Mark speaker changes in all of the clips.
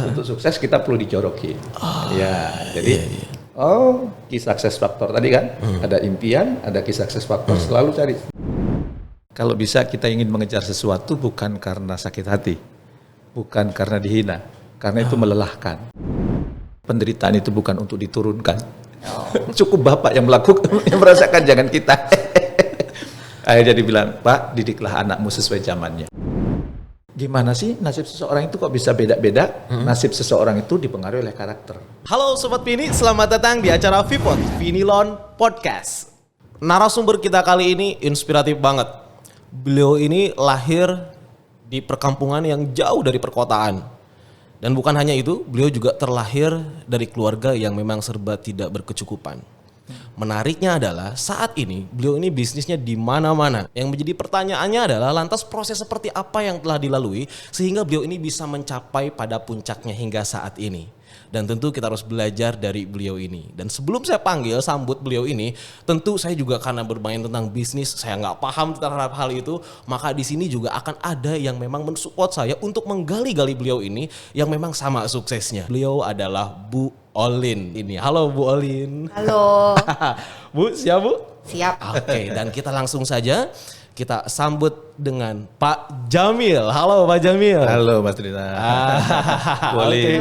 Speaker 1: Untuk sukses kita perlu dijoroki. Jadi key success factor tadi kan, ada impian, ada key success factor, selalu cari. Kalau bisa kita ingin mengejar sesuatu bukan karena sakit hati, bukan karena dihina, karena itu melelahkan. Penderitaan itu bukan untuk diturunkan. Cukup Bapak yang melakukan, yang merasakan, jangan kita. Akhirnya dibilang, Pak, didiklah anakmu sesuai zamannya. Gimana sih nasib seseorang itu kok bisa beda-beda? Nasib seseorang itu dipengaruhi oleh karakter.
Speaker 2: Halo Sobat Vini, selamat datang di acara Vipod, Vinilon Podcast. Narasumber kita kali ini inspiratif banget. Beliau ini lahir di perkampungan yang jauh dari perkotaan. Dan bukan hanya itu, beliau juga terlahir dari keluarga yang memang serba tidak berkecukupan. Menariknya adalah saat ini beliau ini bisnisnya di mana-mana. Yang menjadi pertanyaannya adalah lantas proses seperti apa yang telah dilalui sehingga beliau ini bisa mencapai pada puncaknya hingga saat ini. Dan tentu kita harus belajar dari beliau ini. Dan sebelum saya panggil sambut beliau ini, tentu saya juga karena bermain tentang bisnis, saya nggak paham terhadap hal itu, maka di sini juga akan ada yang memang mensupport saya untuk menggali-gali beliau ini yang memang sama suksesnya. Beliau adalah Bu Olin ini. Halo Bu Olin.
Speaker 3: Halo.
Speaker 2: Bu, siap Bu?
Speaker 3: Siap.
Speaker 2: Oke, dan kita langsung saja kita sambut dengan Pak Jamil. Halo Pak Jamil.
Speaker 1: Halo Mas Rina.
Speaker 2: Boleh.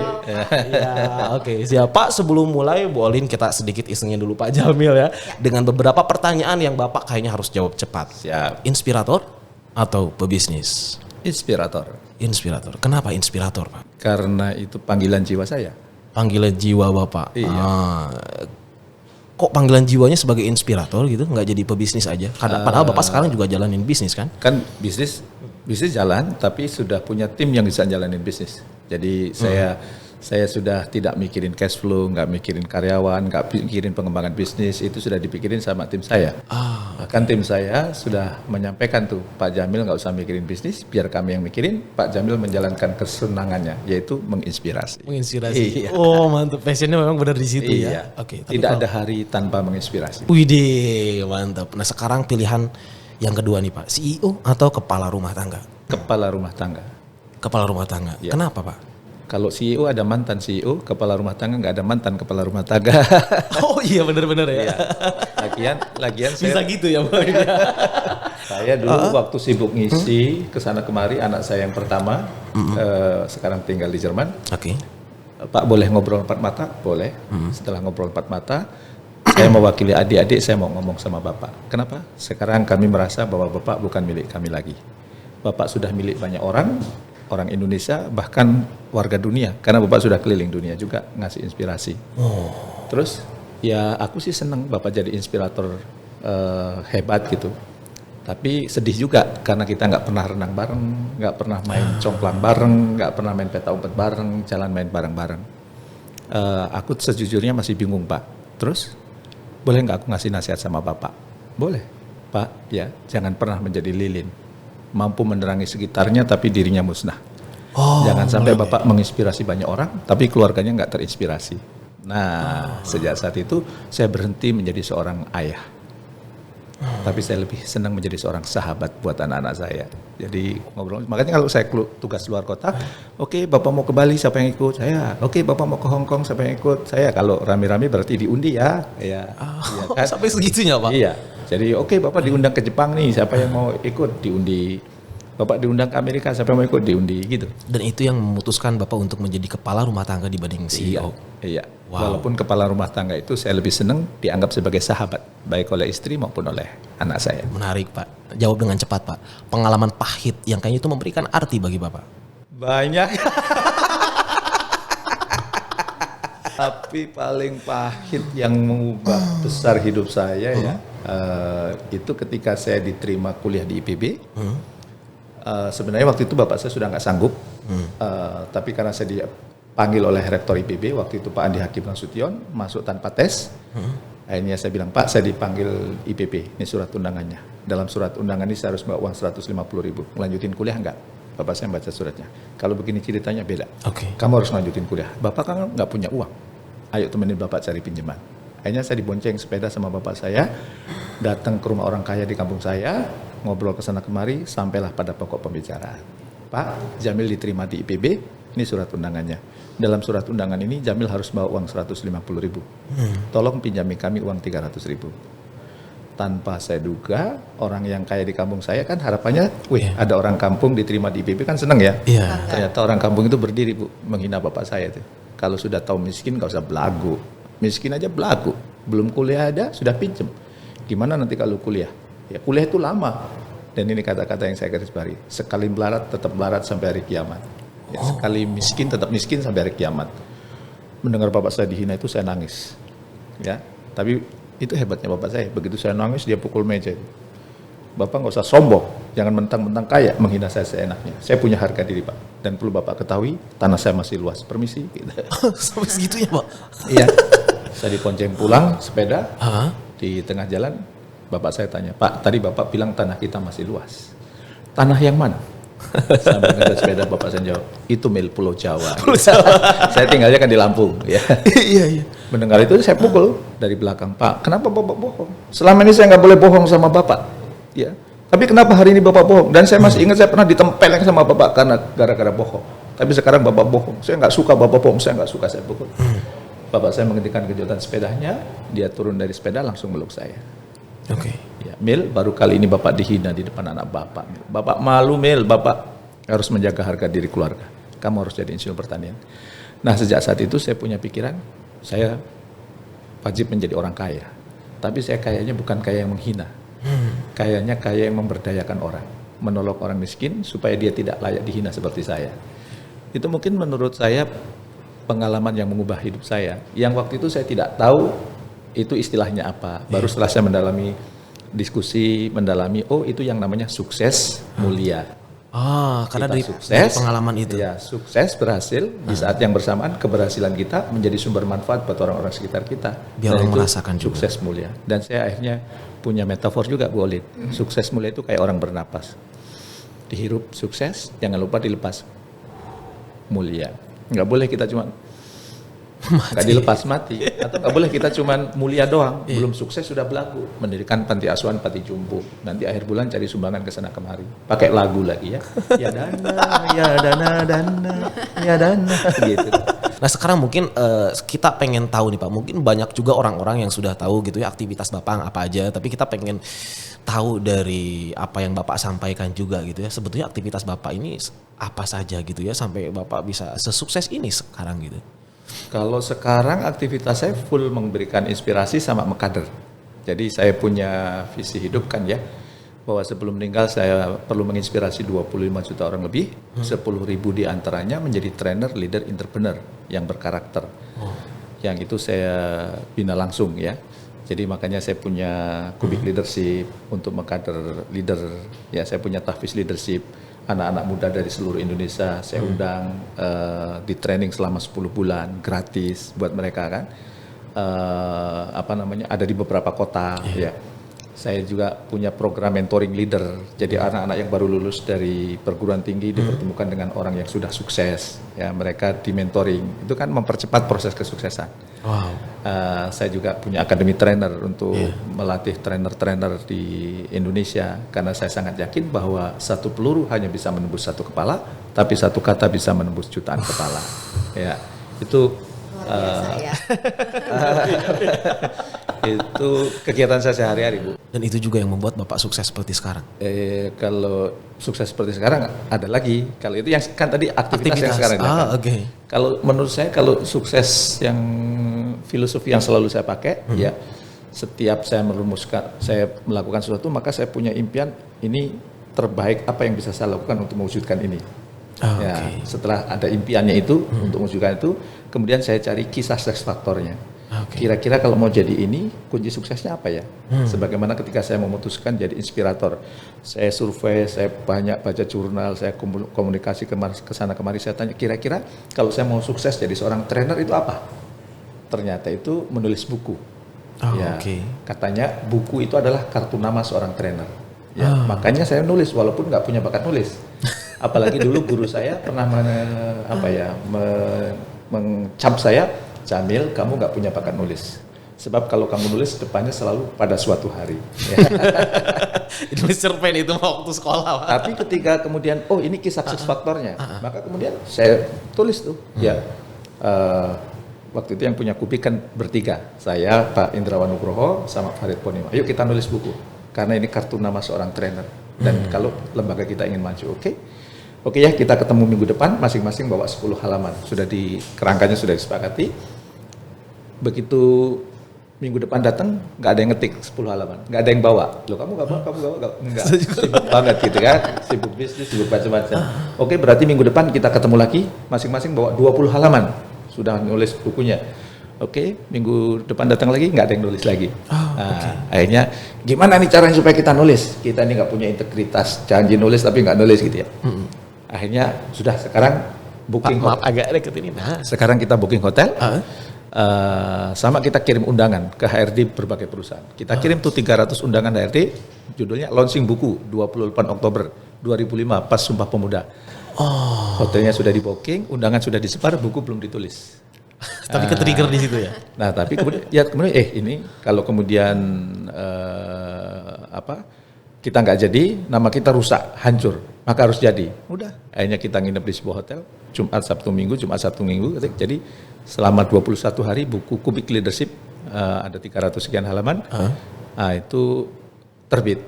Speaker 2: Oke, siap Pak. Sebelum mulai Bu Olin kita sedikit isengin dulu Pak Jamil ya. Dengan beberapa pertanyaan yang Bapak kayaknya harus jawab cepat.
Speaker 1: Siap.
Speaker 2: Inspirator atau pebisnis?
Speaker 1: Inspirator.
Speaker 2: Inspirator. Kenapa inspirator Pak?
Speaker 1: Karena itu panggilan jiwa saya.
Speaker 2: Panggilan jiwa Bapak.
Speaker 1: Iya.
Speaker 2: Kok panggilan jiwanya sebagai inspirator gitu, nggak jadi pebisnis aja? Padahal Bapak sekarang juga jalanin bisnis kan?
Speaker 1: Kan bisnis jalan, tapi sudah punya tim yang bisa jalanin bisnis. Jadi saya sudah tidak mikirin cash flow, nggak mikirin karyawan, nggak mikirin pengembangan bisnis, itu sudah dipikirin sama tim saya. Bahkan tim saya sudah menyampaikan tuh, Pak Jamil nggak usah mikirin bisnis, biar kami yang mikirin, Pak Jamil menjalankan kesenangannya, yaitu menginspirasi.
Speaker 2: Menginspirasi.
Speaker 1: Iya.
Speaker 2: Oh mantap, passionnya memang benar di situ
Speaker 1: Iya.
Speaker 2: ya. Oke.
Speaker 1: Tidak ada hari tanpa menginspirasi.
Speaker 2: Widih, mantap. Nah sekarang pilihan yang kedua nih Pak, CEO atau kepala rumah tangga?
Speaker 1: Kepala rumah tangga.
Speaker 2: Kepala rumah tangga.
Speaker 1: Iya.
Speaker 2: Kenapa Pak?
Speaker 1: Kalau CEO ada mantan CEO, kepala rumah tangga nggak ada mantan kepala rumah tangga.
Speaker 2: Oh iya benar-benar ya.
Speaker 1: Iya. Lagian
Speaker 2: Bisa
Speaker 1: saya,
Speaker 2: gitu ya Pak.
Speaker 1: saya dulu waktu sibuk ngisi kesana kemari, anak saya yang pertama sekarang tinggal di Jerman.
Speaker 2: Oke.
Speaker 1: Pak boleh ngobrol empat mata? Boleh. Setelah ngobrol empat mata, saya mewakili adik-adik, saya mau ngomong sama Bapak. Kenapa? Sekarang kami merasa bahwa Bapak bukan milik kami lagi. Bapak sudah milik banyak orang Indonesia, bahkan warga dunia, karena Bapak sudah keliling dunia juga ngasih inspirasi. Terus ya aku sih seneng Bapak jadi inspirator hebat gitu. Tapi sedih juga karena kita nggak pernah renang bareng, nggak pernah main congklang bareng, nggak pernah main peta umpet bareng, jalan main bareng-bareng. Aku sejujurnya masih bingung Pak. Terus boleh nggak aku ngasih nasihat sama Bapak? Boleh Pak, ya jangan pernah menjadi lilin. Mampu menerangi sekitarnya tapi dirinya musnah. Jangan sampai Bapak menginspirasi banyak orang tapi keluarganya nggak terinspirasi. Nah, sejak saat itu saya berhenti menjadi seorang ayah. Tapi saya lebih senang menjadi seorang sahabat buat anak-anak saya. Jadi ngobrol, makanya kalau saya tugas luar kota, oke, Bapak mau ke Bali siapa yang ikut? Saya. Oke, Bapak mau ke Hong Kong siapa yang ikut? Saya. Kalau rame-rame berarti diundi ya. Iya kan?
Speaker 2: Sampai segitunya Pak?
Speaker 1: Iya. Jadi oke, Bapak diundang ke Jepang nih, siapa yang mau ikut diundi. Bapak diundang ke Amerika, siapa yang mau ikut diundi gitu.
Speaker 2: Dan itu yang memutuskan Bapak untuk menjadi kepala rumah tangga dibanding CEO?
Speaker 1: Iya.
Speaker 2: Wow.
Speaker 1: Walaupun kepala rumah tangga itu saya lebih senang dianggap sebagai sahabat, baik oleh istri maupun oleh anak saya.
Speaker 2: Menarik Pak. Jawab dengan cepat Pak. Pengalaman pahit yang kayaknya itu memberikan arti bagi Bapak.
Speaker 1: Banyak. Tapi paling pahit yang mengubah besar hidup saya ya, itu ketika saya diterima kuliah di IPB. Sebenarnya waktu itu bapak saya sudah nggak sanggup, tapi karena saya dipanggil oleh rektor IPB waktu itu Pak Andi Hakim Nasution masuk tanpa tes. Akhirnya saya bilang, Pak saya dipanggil IPB, ini surat undangannya. Dalam surat undangan ini saya harus bawa uang 150.000. Melanjutin kuliah enggak? Bapak saya baca suratnya. Kalau begini ceritanya beda. Kamu harus lanjutin kuliah. Bapak kan nggak punya uang. Ayo temenin Bapak cari pinjaman. Akhirnya saya dibonceng sepeda sama Bapak saya, datang ke rumah orang kaya di kampung saya, ngobrol ke sana kemari, sampailah pada pokok pembicaraan. Pak, Jamil diterima di IPB, ini surat undangannya. Dalam surat undangan ini Jamil harus bawa uang 150.000. Tolong pinjami kami uang 300.000. Tanpa saya duga, orang yang kaya di kampung saya kan harapannya, ada orang kampung diterima di IPB kan seneng ya. Ternyata orang kampung itu berdiri Bu, menghina bapak saya tuh. Kalau sudah tahu miskin gak usah belagu. Miskin aja belagu. Belum kuliah ada, sudah pinjem. Gimana nanti kalau kuliah? Ya kuliah itu lama. Dan ini kata-kata yang saya garis bawahi. Sekali melarat tetap melarat sampai hari kiamat. Ya, sekali miskin tetap miskin sampai hari kiamat. Mendengar bapak saya dihina itu saya nangis. Ya, tapi itu hebatnya bapak saya. Begitu saya nangis dia pukul meja. Bapak nggak usah sombong, jangan mentang-mentang kaya menghina saya seenaknya. Saya punya harga diri Pak. Dan perlu bapak ketahui, tanah saya masih luas. Permisi. Gitu.
Speaker 2: Sampai segitunya Pak?
Speaker 1: Iya. Saya diponceng pulang sepeda di tengah jalan. Bapak saya tanya, Pak, tadi bapak bilang tanah kita masih luas. Tanah yang mana? Sambil ngejar sepeda bapak saya jawab, itu milik Pulau Jawa. Saya tinggalnya kan di Lampung. Ya.
Speaker 2: Iya.
Speaker 1: Mendengar itu saya pukul dari belakang, Pak, kenapa bapak bohong? Selama ini saya nggak boleh bohong sama bapak. Ya. Tapi kenapa hari ini bapak bohong? Dan saya masih ingat saya pernah ditempeleng sama bapak karena gara-gara bohong. Tapi sekarang bapak bohong. Saya nggak suka bapak bohong, saya nggak suka saya pukul. Bapak saya menghentikan kejutan sepedanya, dia turun dari sepeda langsung meluk saya. Ya, Mil, baru kali ini bapak dihina di depan anak bapak. Bapak malu Mil, bapak harus menjaga harga diri keluarga. Kamu harus jadi insinyur pertanian. Nah sejak saat itu saya punya pikiran, saya wajib menjadi orang kaya. Tapi saya kayanya bukan kaya yang menghina. Kayanya kaya yang memberdayakan orang. Menolong orang miskin supaya dia tidak layak dihina seperti saya. Itu mungkin menurut saya pengalaman yang mengubah hidup saya. Yang waktu itu saya tidak tahu itu istilahnya apa. Baru setelah saya mendalami diskusi, oh itu yang namanya sukses mulia.
Speaker 2: Karena dari pengalaman itu.
Speaker 1: Ya, sukses berhasil di saat yang bersamaan keberhasilan kita menjadi sumber manfaat buat orang-orang sekitar kita.
Speaker 2: Biar orang merasakan juga.
Speaker 1: Sukses mulia. Dan saya akhirnya punya metafor juga Bu Olid. Sukses mulia itu kayak orang bernapas. Dihirup sukses, jangan lupa dilepas mulia. Nggak boleh kita cuma nggak dilepas mati, atau nggak boleh kita cuman mulia doang, belum sukses sudah belagu, mendirikan panti asuhan Pati Jumbo, nanti akhir bulan cari sumbangan ke sana kemari, pakai lagu lagi ya, ya dana, gitu.
Speaker 2: Nah sekarang mungkin kita pengen tahu nih Pak, mungkin banyak juga orang-orang yang sudah tahu gitu ya aktivitas Bapak apa aja, tapi kita pengen tahu dari apa yang Bapak sampaikan juga gitu ya, sebetulnya aktivitas Bapak ini apa saja gitu ya sampai Bapak bisa sesukses ini sekarang gitu.
Speaker 1: Kalau sekarang aktivitas saya full memberikan inspirasi sama mengkader. Jadi saya punya visi hidup kan ya, bahwa sebelum meninggal saya perlu menginspirasi 25 juta orang lebih, 10.000 diantaranya menjadi trainer, leader, entrepreneur yang berkarakter. Yang itu saya bina langsung ya. Jadi makanya saya punya kubik leadership untuk mengkader leader. Ya saya punya tahfiz leadership. Anak-anak muda dari seluruh Indonesia saya undang di training selama 10 bulan gratis buat mereka kan, ada di beberapa kota ya. Saya juga punya program mentoring leader, jadi anak-anak yang baru lulus dari perguruan tinggi dipertemukan dengan orang yang sudah sukses ya, mereka di mentoring, itu kan mempercepat proses kesuksesan. Saya juga punya akademi trainer untuk melatih trainer-trainer di Indonesia, karena saya sangat yakin bahwa satu peluru hanya bisa menembus satu kepala, tapi satu kata bisa menembus jutaan kepala. Ya, itu itu kegiatan saya sehari-hari Bu.
Speaker 2: Dan itu juga yang membuat Bapak sukses seperti sekarang.
Speaker 1: Kalau sukses seperti sekarang ada lagi. Kalau itu yang kan tadi aktivitas yang sekarang dilakukan. Kalau menurut saya kalau sukses yang filosofi yang selalu saya pakai ya, setiap saya merumuskan, saya melakukan sesuatu maka saya punya impian ini terbaik apa yang bisa saya lakukan untuk mewujudkan ini. Setelah ada impiannya itu untuk mewujudkan itu, kemudian saya cari kisah sukses faktornya. Kira-kira kalau mau jadi ini, kunci suksesnya apa ya? Sebagaimana ketika saya memutuskan jadi inspirator, saya survei, saya banyak baca jurnal, saya komunikasi ke sana kemari, saya tanya kira-kira kalau saya mau sukses jadi seorang trainer itu apa? Ternyata itu menulis buku. Katanya buku itu adalah kartu nama seorang trainer. Ya, makanya saya nulis walaupun nggak punya bakat nulis. Apalagi dulu guru saya pernah mencap saya, Jamil, kamu nggak punya bakat nulis. Sebab kalau kamu nulis depannya selalu pada suatu hari. Ya.
Speaker 2: Ditulis cerpen itu waktu sekolah, Pak.
Speaker 1: Tapi ketika kemudian, oh ini kisah sukses faktornya, maka kemudian saya tulis tuh, ya. Waktu itu yang punya Kupi kan bertiga, saya, Pak Indrawan Nugroho, sama Farid Ponima. Yuk kita nulis buku, karena ini kartu nama seorang trainer. Dan kalau lembaga kita ingin maju, oke ya kita ketemu minggu depan, masing-masing bawa 10 halaman. Sudah kerangkanya sudah disepakati. Begitu minggu depan datang, nggak ada yang ngetik 10 halaman, nggak ada yang bawa. Loh kamu nggak bawa, nggak. Sibuk banget gitu kan, sibuk bisnis, sibuk macam-macam. Oke, berarti minggu depan kita ketemu lagi, masing-masing bawa 20 halaman. Sudah nulis bukunya. Oke, minggu depan datang lagi, nggak ada yang nulis lagi. Akhirnya, gimana nih caranya supaya kita nulis? Kita ini nggak punya integritas, janji nulis tapi nggak nulis gitu ya. Akhirnya, sudah sekarang booking
Speaker 2: Maaf agak deket ini. Nah,
Speaker 1: sekarang kita booking hotel. Sama kita kirim undangan ke HRD berbagai perusahaan. Kita kirim tuh 300 undangan HRD, judulnya launching buku 28 Oktober 2005 pas Sumpah Pemuda. Hotelnya sudah di booking, undangan sudah disebar, buku belum ditulis.
Speaker 2: tapi ke-trigger di situ ya.
Speaker 1: Nah, tapi kemudian ini kalau kemudian kita nggak jadi, nama kita rusak, hancur, maka harus jadi. Udah, akhirnya kita nginep di sebuah hotel, Jumat Sabtu Minggu, jadi selama 21 hari buku Kubik Leadership ada 300 sekian halaman, itu terbit.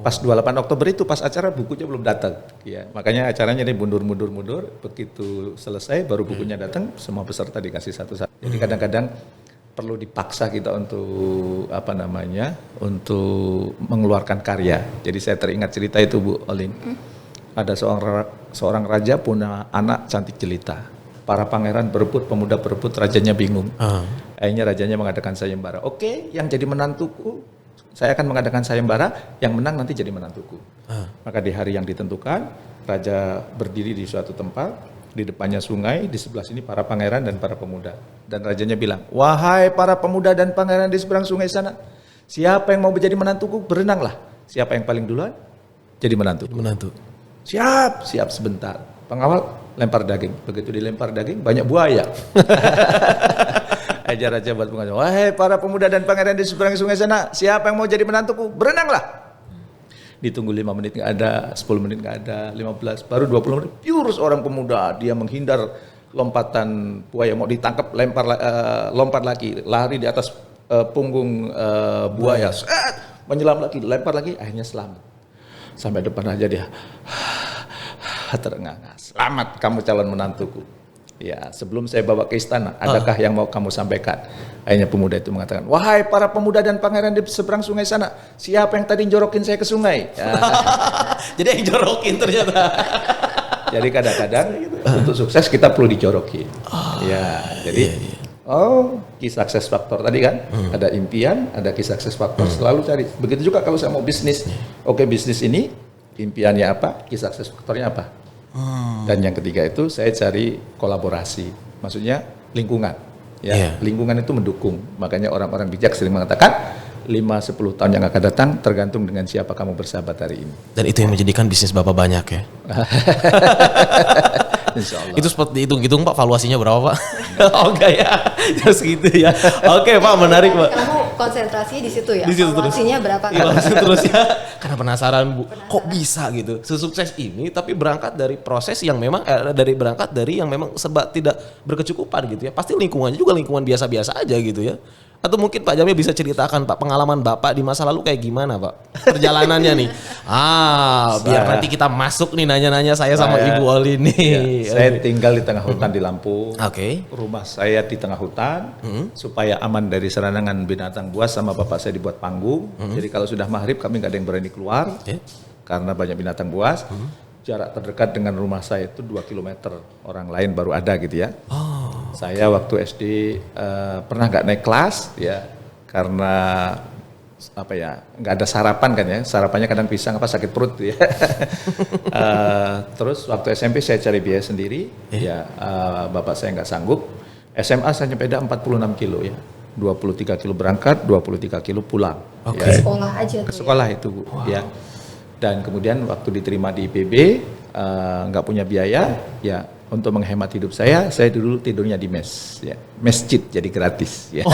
Speaker 1: Pas 28 Oktober itu pas acara bukunya belum datang, ya makanya acaranya ini mundur, begitu selesai baru bukunya datang, semua peserta dikasih satu-satu. Jadi kadang-kadang perlu dipaksa kita untuk untuk mengeluarkan karya. Jadi saya teringat cerita itu Bu Olin. Ada seorang raja punya anak cantik jelita. Para pangeran berebut, pemuda berebut, rajanya bingung. Akhirnya rajanya mengadakan sayembara. Oke, yang jadi menantuku, saya akan mengadakan sayembara, yang menang nanti jadi menantuku. Maka di hari yang ditentukan, raja berdiri di suatu tempat, di depannya sungai, di sebelah sini para pangeran dan para pemuda. Dan rajanya bilang, wahai para pemuda dan pangeran di seberang sungai sana, siapa yang mau menjadi menantuku, berenanglah. Siapa yang paling duluan, jadi menantuku. Siap sebentar. Pengawal lempar daging. Begitu dilempar daging, banyak buaya. Ajar raja buat pengawal, wahai para pemuda dan pangeran di seberang sungai sana, siapa yang mau jadi menantuku, berenanglah. Ditunggu 5 menit nggak ada, 10 menit nggak ada, 15, baru 20 menit, piur seorang pemuda, dia menghindar lompatan buaya, mau ditangkap, lompat lagi, lari di atas punggung buaya, menyelam lagi, lempar lagi, akhirnya selamat. Sampai depan aja dia, terengah-engah, selamat kamu calon menantuku. Ya, sebelum saya bawa ke istana, adakah yang mau kamu sampaikan? Akhirnya pemuda itu mengatakan, wahai para pemuda dan pangeran di seberang sungai sana, siapa yang tadi jorokin saya ke sungai? Ya.
Speaker 2: Jadi yang jorokin ternyata.
Speaker 1: Jadi kadang-kadang untuk sukses kita perlu dijorokin. Key success factor tadi kan, ada impian, ada key success factor, selalu cari. Begitu juga kalau saya mau bisnis, oke bisnis ini, impiannya apa, key success factornya apa? Dan yang ketiga itu saya cari kolaborasi, maksudnya lingkungan. Lingkungan itu mendukung. Makanya orang-orang bijak sering mengatakan 5-10 tahun yang akan datang tergantung dengan siapa kamu bersahabat hari ini.
Speaker 2: Dan itu yang menjadikan bisnis Bapak banyak ya.
Speaker 1: Insya Allah.
Speaker 2: Itu seperti hitung-hitung Pak, valuasinya berapa Pak? Oh enggak ya, terus gitu ya. Oke Pak, menarik Pak.
Speaker 3: Kamu konsentrasinya di situ ya?
Speaker 2: Di situ terus.
Speaker 3: Valuasinya berapa?
Speaker 2: Terus ya. Karena penasaran Bu, kok bisa gitu sesukses ini tapi berangkat dari proses yang memang berangkat dari yang memang serba tidak berkecukupan gitu ya. Pasti lingkungannya juga lingkungan biasa-biasa aja gitu ya. Atau mungkin Pak Jamil bisa ceritakan Pak pengalaman Bapak di masa lalu kayak gimana Pak? Perjalanannya nih. Biar nanti kita masuk nih nanya-nanya saya sama Ibu Oli nih.
Speaker 1: Ya, saya tinggal di tengah hutan di Lampung.
Speaker 2: Oke.
Speaker 1: Rumah saya di tengah hutan supaya aman dari serangan binatang buas, sama bapak saya dibuat panggung. Jadi kalau sudah maghrib kami nggak ada yang berani keluar karena banyak binatang buas. Jarak terdekat dengan rumah saya itu 2 km. Orang lain baru ada gitu ya. Saya waktu SD pernah nggak naik kelas ya karena nggak ada sarapan kan ya, sarapannya kadang pisang sakit perut ya. Terus waktu SMP saya cari biaya sendiri bapak saya nggak sanggup. SMA saya nyepeda 46 kilo ya, 23 kilo berangkat, 23 kilo pulang.
Speaker 3: Sekolah aja tuh.
Speaker 1: Sekolah itu Bu ya. Dan kemudian waktu diterima di IPB nggak punya biaya ya, Untuk menghemat hidup saya dulu tidurnya di mes, ya. Masjid jadi gratis, ya.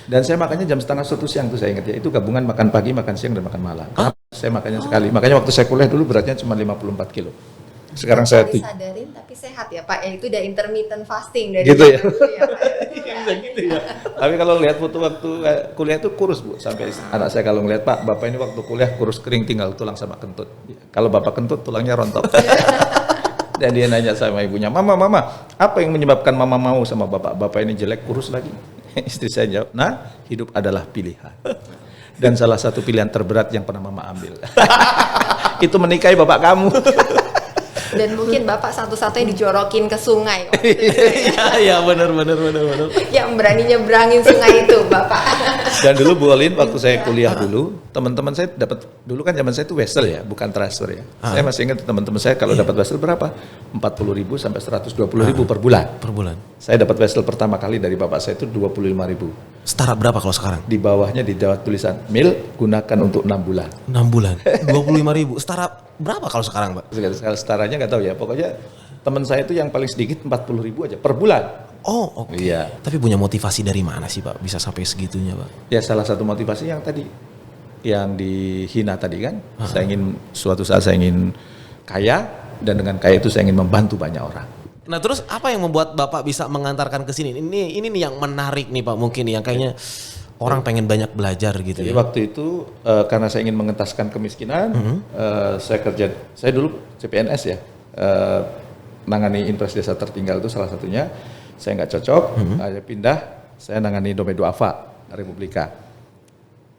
Speaker 1: Dan saya makannya jam 12:30 siang tuh saya ingat ya. Itu gabungan makan pagi, makan siang dan makan malam. Kenapa? Saya makannya sekali. Makanya waktu saya kuliah dulu beratnya cuma 54 kilo. Sekarang saya
Speaker 3: sadarin tapi sehat ya Pak. Ya itu udah intermittent fasting dari
Speaker 1: gitu ya.
Speaker 3: dulu ya, Pak.
Speaker 1: Bisa gitu ya. Tapi kalau lihat foto waktu kuliah itu kurus Bu, sampai anak saya kalau ngelihat Pak, Bapak ini waktu kuliah kurus kering tinggal tulang sama kentut. Kalau Bapak kentut tulangnya rontok. Dan dia nanya sama ibunya, Mama, apa yang menyebabkan Mama mau sama Bapak ini jelek kurus lagi? Istri saya jawab, nah hidup adalah pilihan. Dan salah satu pilihan terberat yang pernah Mama ambil. Itu menikahi bapak kamu.
Speaker 3: Dan mungkin Bapak satu-satunya dijorokin ke sungai.
Speaker 2: Iya benar.
Speaker 3: Yang berani nyebrangin sungai itu Bapak.
Speaker 1: Dan dulu Bu Olin waktu saya kuliah dulu, teman-teman saya dapat, dulu kan zaman saya itu wesel ya, bukan transfer ya. Saya masih ingat teman-teman saya kalau dapat wesel berapa? 40.000 sampai 120.000 per bulan.
Speaker 2: Per bulan.
Speaker 1: Saya dapat wesel pertama kali dari bapak saya itu 25.000.
Speaker 2: Setara berapa kalau sekarang?
Speaker 1: Di bawahnya didapat tulisan, Mil gunakan untuk 6 bulan.
Speaker 2: 6 bulan. 25.000. Setara berapa kalau sekarang, Pak?
Speaker 1: Sekali setaranya nggak tahu ya, pokoknya teman saya itu yang paling sedikit 40.000 aja per bulan.
Speaker 2: Oh, oke.
Speaker 1: Iya.
Speaker 2: Tapi punya motivasi dari mana sih, Pak? Bisa sampai segitunya, Pak?
Speaker 1: Ya salah satu motivasi yang tadi, yang dihina tadi kan, saya ingin suatu saat saya ingin kaya, dan dengan kaya itu saya ingin membantu banyak orang.
Speaker 2: Nah terus apa yang membuat Bapak bisa mengantarkan ke sini? Ini nih yang menarik nih Pak, mungkin yang kayaknya orang pengen banyak belajar gitu.
Speaker 1: Jadi
Speaker 2: ya.
Speaker 1: waktu itu karena saya ingin mengentaskan kemiskinan, saya dulu CPNS ya, nangani Impres Desa Tertinggal itu salah satunya. Saya nggak cocok, saya pindah, saya nangani Domedo Ava Republika.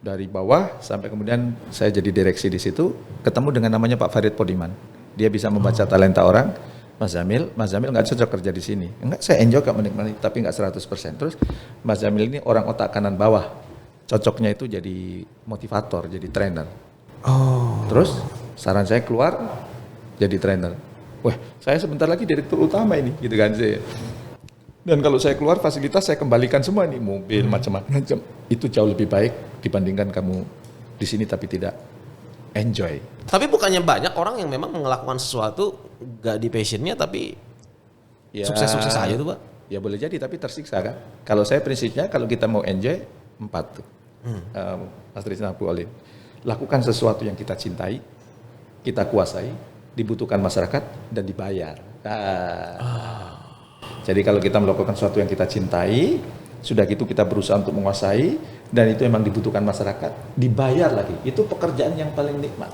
Speaker 1: Dari bawah sampai kemudian saya jadi direksi di situ, ketemu dengan namanya Pak Farid Podiman. Dia bisa membaca talenta orang. Mas Jamil nggak cocok kerja di sini. Enggak, saya enjoy kok menikmati, tapi nggak 100%. Terus Mas Jamil ini orang otak kanan bawah. Cocoknya itu jadi motivator, jadi trainer. Terus saran saya keluar jadi trainer. Wah, saya sebentar lagi direktur utama ini, gitu kan saya. Dan kalau saya keluar fasilitas saya kembalikan semua nih, mobil macam-macam. Itu jauh lebih baik dibandingkan kamu di sini tapi tidak enjoy.
Speaker 2: Tapi bukannya banyak orang yang memang melakukan sesuatu gak di passionnya tapi
Speaker 1: Ya,
Speaker 2: sukses-sukses aja tuh Pak?
Speaker 1: Ya boleh jadi tapi tersiksa kan. Kalau saya prinsipnya kalau kita mau enjoy 4 tuh. Mas Trisna Bu Olin. Lakukan sesuatu yang kita cintai, kita kuasai, dibutuhkan masyarakat dan dibayar. Jadi kalau kita melakukan sesuatu yang kita cintai, sudah gitu kita berusaha untuk menguasai dan itu memang dibutuhkan masyarakat, dibayar lagi. Itu pekerjaan yang paling nikmat.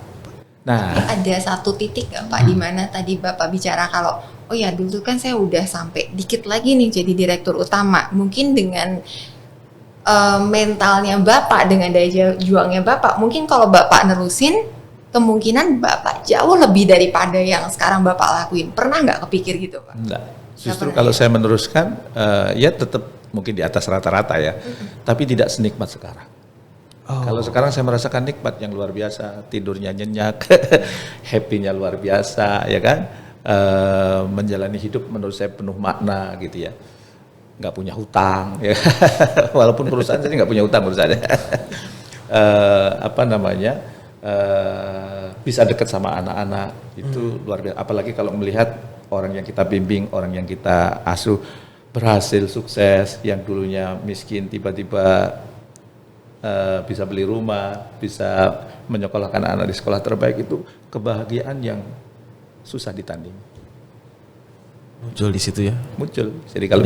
Speaker 1: Nah,
Speaker 3: ada satu titik nggak Pak di mana tadi Bapak bicara kalau oh ya dulu kan saya udah sampai dikit lagi nih jadi direktur utama. Mungkin dengan mentalnya Bapak, dengan daya juangnya Bapak, mungkin kalau Bapak nerusin kemungkinan Bapak jauh lebih daripada yang sekarang Bapak lakuin. Pernah nggak kepikir gitu Pak?
Speaker 1: enggak. Justru kalau saya meneruskan, ya tetap mungkin di atas rata-rata ya, tapi tidak senikmat sekarang. Kalau sekarang saya merasakan nikmat yang luar biasa, tidurnya nyenyak, happy-nya luar biasa, ya kan? Menjalani hidup menurut saya penuh makna gitu ya. Nggak punya hutang, ya. Walaupun perusahaan saya nggak punya hutang perusahaannya. Bisa dekat sama anak-anak itu luar biasa. Apalagi kalau melihat orang yang kita bimbing, orang yang kita asuh berhasil sukses, yang dulunya miskin tiba-tiba bisa beli rumah, bisa menyekolahkan anak di sekolah terbaik, itu kebahagiaan yang susah ditanding.
Speaker 2: Muncul di situ ya?
Speaker 1: Muncul. Jadi kalau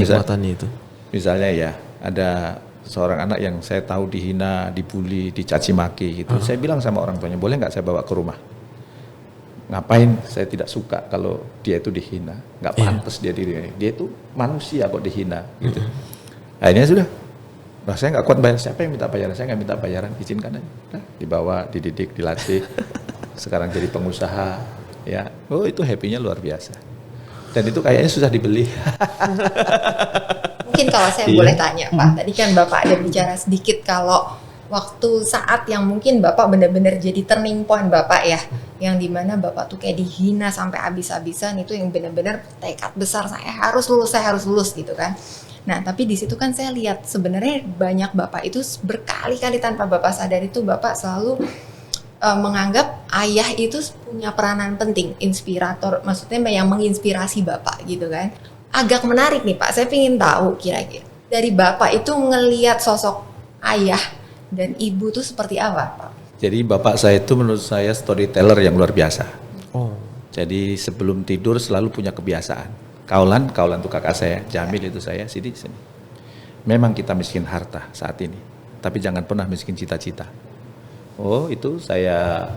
Speaker 1: misalnya ya ada seorang anak yang saya tahu dihina, dibully, dicaci maki gitu, saya bilang sama orang tuanya, boleh nggak saya bawa ke rumah? Ngapain? Saya tidak suka kalau dia itu dihina, nggak pantas dia dihina. Dia itu manusia kok dihina gitu. Akhirnya sudah. Nah, saya nggak kuat bayar, siapa yang minta bayaran? Saya nggak minta bayaran, izinkan aja. Nah, dibawa, dididik, dilatih. Sekarang jadi pengusaha, ya. Oh itu happy-nya luar biasa. Dan itu kayaknya susah dibeli.
Speaker 3: Mungkin kalau saya boleh tanya Pak, tadi kan Bapak ada bicara sedikit kalau waktu saat yang mungkin Bapak benar-benar jadi turning point Bapak ya, yang dimana Bapak tuh kayak dihina sampai habis-habisan, itu yang benar-benar tekad besar, saya harus lulus gitu kan. Nah, tapi di situ kan saya lihat sebenarnya banyak Bapak itu berkali-kali tanpa Bapak sadar itu Bapak selalu menganggap ayah itu punya peranan penting, inspirator, maksudnya yang menginspirasi Bapak gitu kan. Agak menarik nih Pak, saya ingin tahu kira-kira dari Bapak itu ngelihat sosok ayah dan ibu tuh seperti apa Pak?
Speaker 1: Jadi bapak saya itu menurut saya storyteller yang luar biasa.
Speaker 2: Oh.
Speaker 1: Jadi sebelum tidur selalu punya kebiasaan. Kaulan itu kakak saya, Jamil itu saya, Sidi sini. Memang kita miskin harta saat ini, tapi jangan pernah miskin cita-cita. Oh itu saya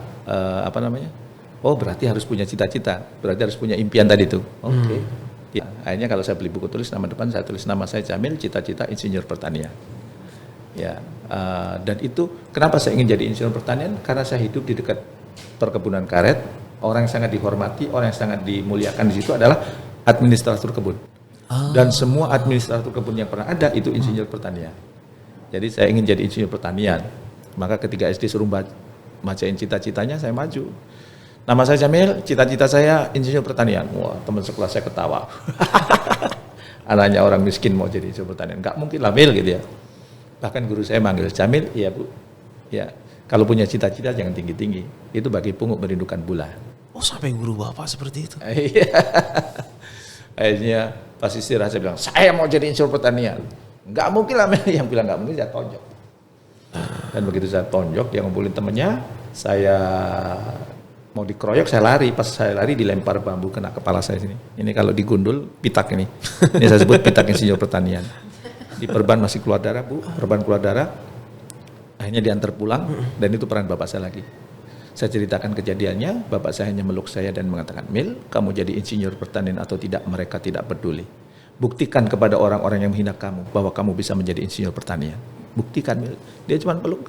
Speaker 1: Oh berarti harus punya cita-cita, berarti harus punya impian tadi itu. Oke. Ya, akhirnya kalau saya beli buku tulis nama depan saya tulis nama saya Jamil, cita-cita insinyur pertanian. Ya, dan itu kenapa saya ingin jadi insinyur pertanian? Karena saya hidup di dekat perkebunan karet. Orang yang sangat dihormati, orang yang sangat dimuliakan di situ adalah administrator kebun. Dan semua administrator kebun yang pernah ada itu insinyur pertanian. Jadi saya ingin jadi insinyur pertanian. Maka ketika SD suruh bacain cita-citanya, saya maju. Nama saya Jamil, cita-cita saya insinyur pertanian. Wah, teman sekelas saya ketawa. Anaknya orang miskin mau jadi insinyur pertanian. Enggak mungkin lah, Mil gitu ya. Bahkan guru saya manggil, Jamil, iya Bu. Ya, kalau punya cita-cita jangan tinggi-tinggi. Itu bagi pungut merindukan bulan.
Speaker 2: Oh, sampai guru Bapak seperti itu?
Speaker 1: Iya. Akhirnya pas istirahat saya bilang, saya mau jadi insinyur pertanian. Enggak mungkin lah, Mil. Yang bilang enggak mungkin, saya tonjok. Dan begitu saya tonjok, dia ngumpulin temennya, saya mau dikeroyok, saya lari. Pas saya lari dilempar bambu kena kepala saya sini. Ini kalau digundul, pitak ini. Ini saya sebut pitak insinyur pertanian. Di perban masih keluar darah Bu, perban keluar darah. Akhirnya diantar pulang dan itu peran bapak saya lagi. Saya ceritakan kejadiannya, bapak saya hanya meluk saya dan mengatakan, Mil, kamu jadi insinyur pertanian atau tidak, mereka tidak peduli. Buktikan kepada orang-orang yang menghina kamu bahwa kamu bisa menjadi insinyur pertanian. Buktikan, Mil. Dia cuma peluk.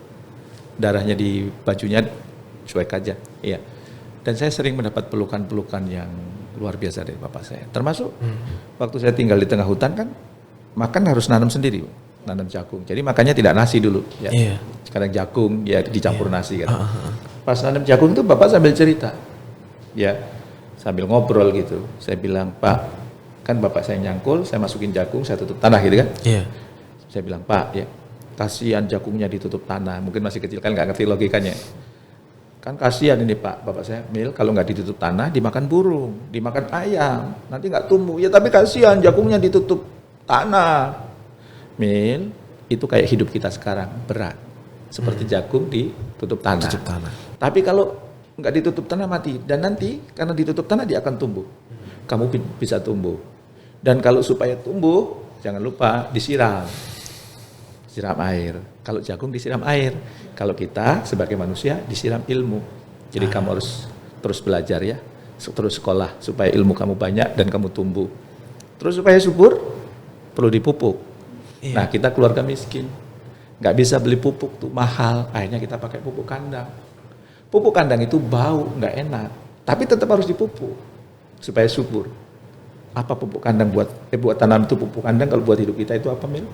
Speaker 1: Darahnya di bajunya cuek aja. Iya. Dan saya sering mendapat pelukan-pelukan yang luar biasa dari bapak saya. Termasuk waktu saya tinggal di tengah hutan kan, makan harus nanam sendiri, nanam jagung. Jadi makannya tidak nasi dulu. Ya.
Speaker 2: Iya.
Speaker 1: Sekarang jagung ya dicampur nasi kan. Pas nanam jagung itu bapak sambil cerita, ya sambil ngobrol gitu. Saya bilang, Pak, kan bapak saya nyangkul, saya masukin jagung, saya tutup tanah gitu kan.
Speaker 2: Iya.
Speaker 1: Saya bilang, Pak, ya kasihan jagungnya ditutup tanah. Mungkin masih kecil kan nggak ngerti logikanya. Kan kasihan ini Pak, bapak saya, Mil, kalau nggak ditutup tanah dimakan burung, dimakan ayam, nanti nggak tumbuh. Ya tapi kasihan jagungnya ditutup tanah. Mil, itu kayak hidup kita sekarang, berat. Seperti jagung ditutup tanah.
Speaker 2: Tutup tanah.
Speaker 1: Tapi kalau nggak ditutup tanah mati. Dan nanti karena ditutup tanah dia akan tumbuh. Kamu bisa tumbuh. Dan kalau supaya tumbuh, jangan lupa disiram. Siram air. Kalau jagung disiram air. Kalau kita sebagai manusia disiram ilmu. Jadi kamu harus terus belajar ya. Terus sekolah supaya ilmu kamu banyak dan kamu tumbuh. Terus supaya subur, perlu dipupuk.
Speaker 2: Iya.
Speaker 1: Nah kita keluarga miskin, nggak bisa beli pupuk tuh mahal. Akhirnya kita pakai pupuk kandang. Pupuk kandang itu bau, nggak enak. Tapi tetap harus dipupuk supaya subur. Apa pupuk kandang buat tanam itu pupuk kandang, kalau buat hidup kita itu apa Mil?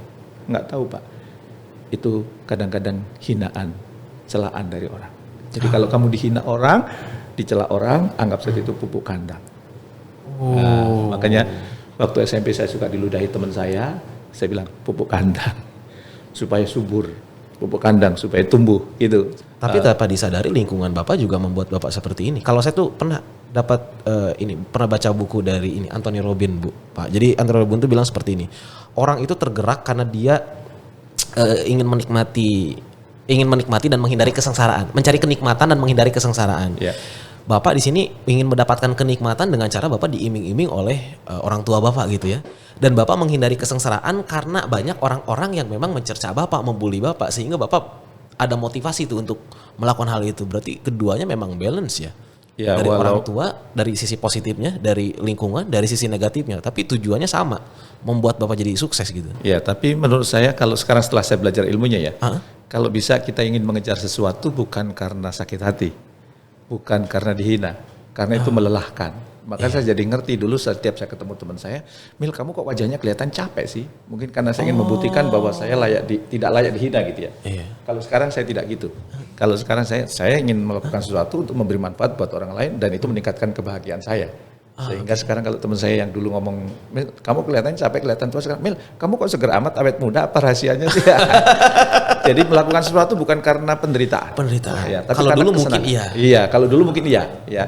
Speaker 1: Nggak tahu Pak. Itu kadang-kadang hinaan, celaan dari orang. Jadi kalau kamu dihina orang, dicela orang, anggap saja itu pupuk kandang. Nah, makanya waktu SMP saya suka diludahi teman saya bilang pupuk kandang supaya subur, pupuk kandang supaya tumbuh gitu.
Speaker 2: Tapi tanpa disadari lingkungan Bapak juga membuat Bapak seperti ini. Kalau saya tuh pernah dapat pernah baca buku dari ini Anthony Robbins Bu, Pak. Jadi Anthony Robbins tuh bilang seperti ini. Orang itu tergerak karena dia ingin menikmati dan menghindari kesengsaraan, mencari kenikmatan dan menghindari kesengsaraan.
Speaker 1: Yeah.
Speaker 2: Bapak di sini ingin mendapatkan kenikmatan dengan cara Bapak diiming-iming oleh orang tua Bapak gitu ya. Dan Bapak menghindari kesengsaraan karena banyak orang-orang yang memang mencerca Bapak, membuli Bapak, sehingga Bapak ada motivasi tuh untuk melakukan hal itu. Berarti keduanya memang balance ya.
Speaker 1: Ya,
Speaker 2: dari orang tua, dari sisi positifnya, dari lingkungan, dari sisi negatifnya. Tapi tujuannya sama, membuat Bapak jadi sukses gitu.
Speaker 1: Ya, tapi menurut saya kalau sekarang setelah saya belajar ilmunya ya, kalau bisa kita ingin mengejar sesuatu bukan karena sakit hati, bukan karena dihina, karena itu melelahkan. Maka saya jadi ngerti dulu setiap saya ketemu teman saya, Mil kamu kok wajahnya kelihatan capek sih? Mungkin karena saya ingin membuktikan bahwa saya tidak layak dihina gitu ya.
Speaker 2: Iya.
Speaker 1: Kalau sekarang saya tidak gitu. Kalau sekarang saya ingin melakukan sesuatu untuk memberi manfaat buat orang lain dan itu meningkatkan kebahagiaan saya. Sehingga sekarang kalau teman saya yang dulu ngomong, Mil, kamu kelihatan capek, kelihatan tua sekarang. Mil, kamu kok seger amat, awet muda, apa rahasianya sih? Jadi melakukan sesuatu bukan karena penderitaan.
Speaker 2: Penderitaan.
Speaker 1: Ya, tapi
Speaker 2: Kalau
Speaker 1: karena
Speaker 2: dulu
Speaker 1: kesenangan.
Speaker 2: mungkin iya.
Speaker 1: Iya, kalau dulu mungkin iya. Ya,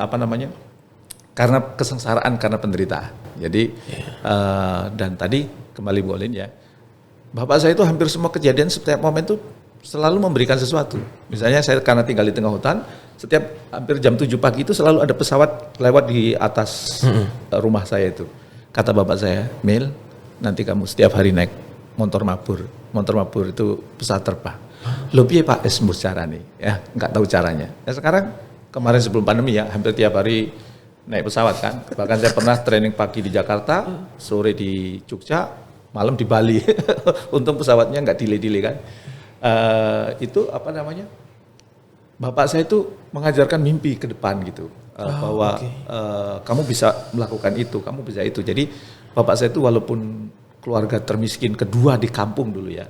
Speaker 1: apa namanya? Karena kesengsaraan, karena penderitaan. Jadi dan tadi kembali boleh ya. Bapak saya itu hampir semua kejadian setiap momen itu selalu memberikan sesuatu. Misalnya saya karena tinggal di tengah hutan, setiap hampir jam 7 pagi itu selalu ada pesawat lewat di atas rumah saya itu. Kata bapak saya, Mil, nanti kamu setiap hari naik motor mabur. Motor mabur itu pesawat terbang. Loh piye Pak, esmus cara nih. Ya, nggak tahu caranya. Ya sekarang kemarin sebelum pandemi ya, hampir tiap hari naik pesawat kan. Bahkan saya pernah training pagi di Jakarta, sore di Jogja, malam di Bali. Untung pesawatnya nggak delay-delay kan. Itu apa namanya? Bapak saya itu mengajarkan mimpi ke depan gitu, bahwa kamu bisa melakukan itu, kamu bisa itu. Jadi bapak saya itu walaupun keluarga termiskin kedua di kampung dulu ya.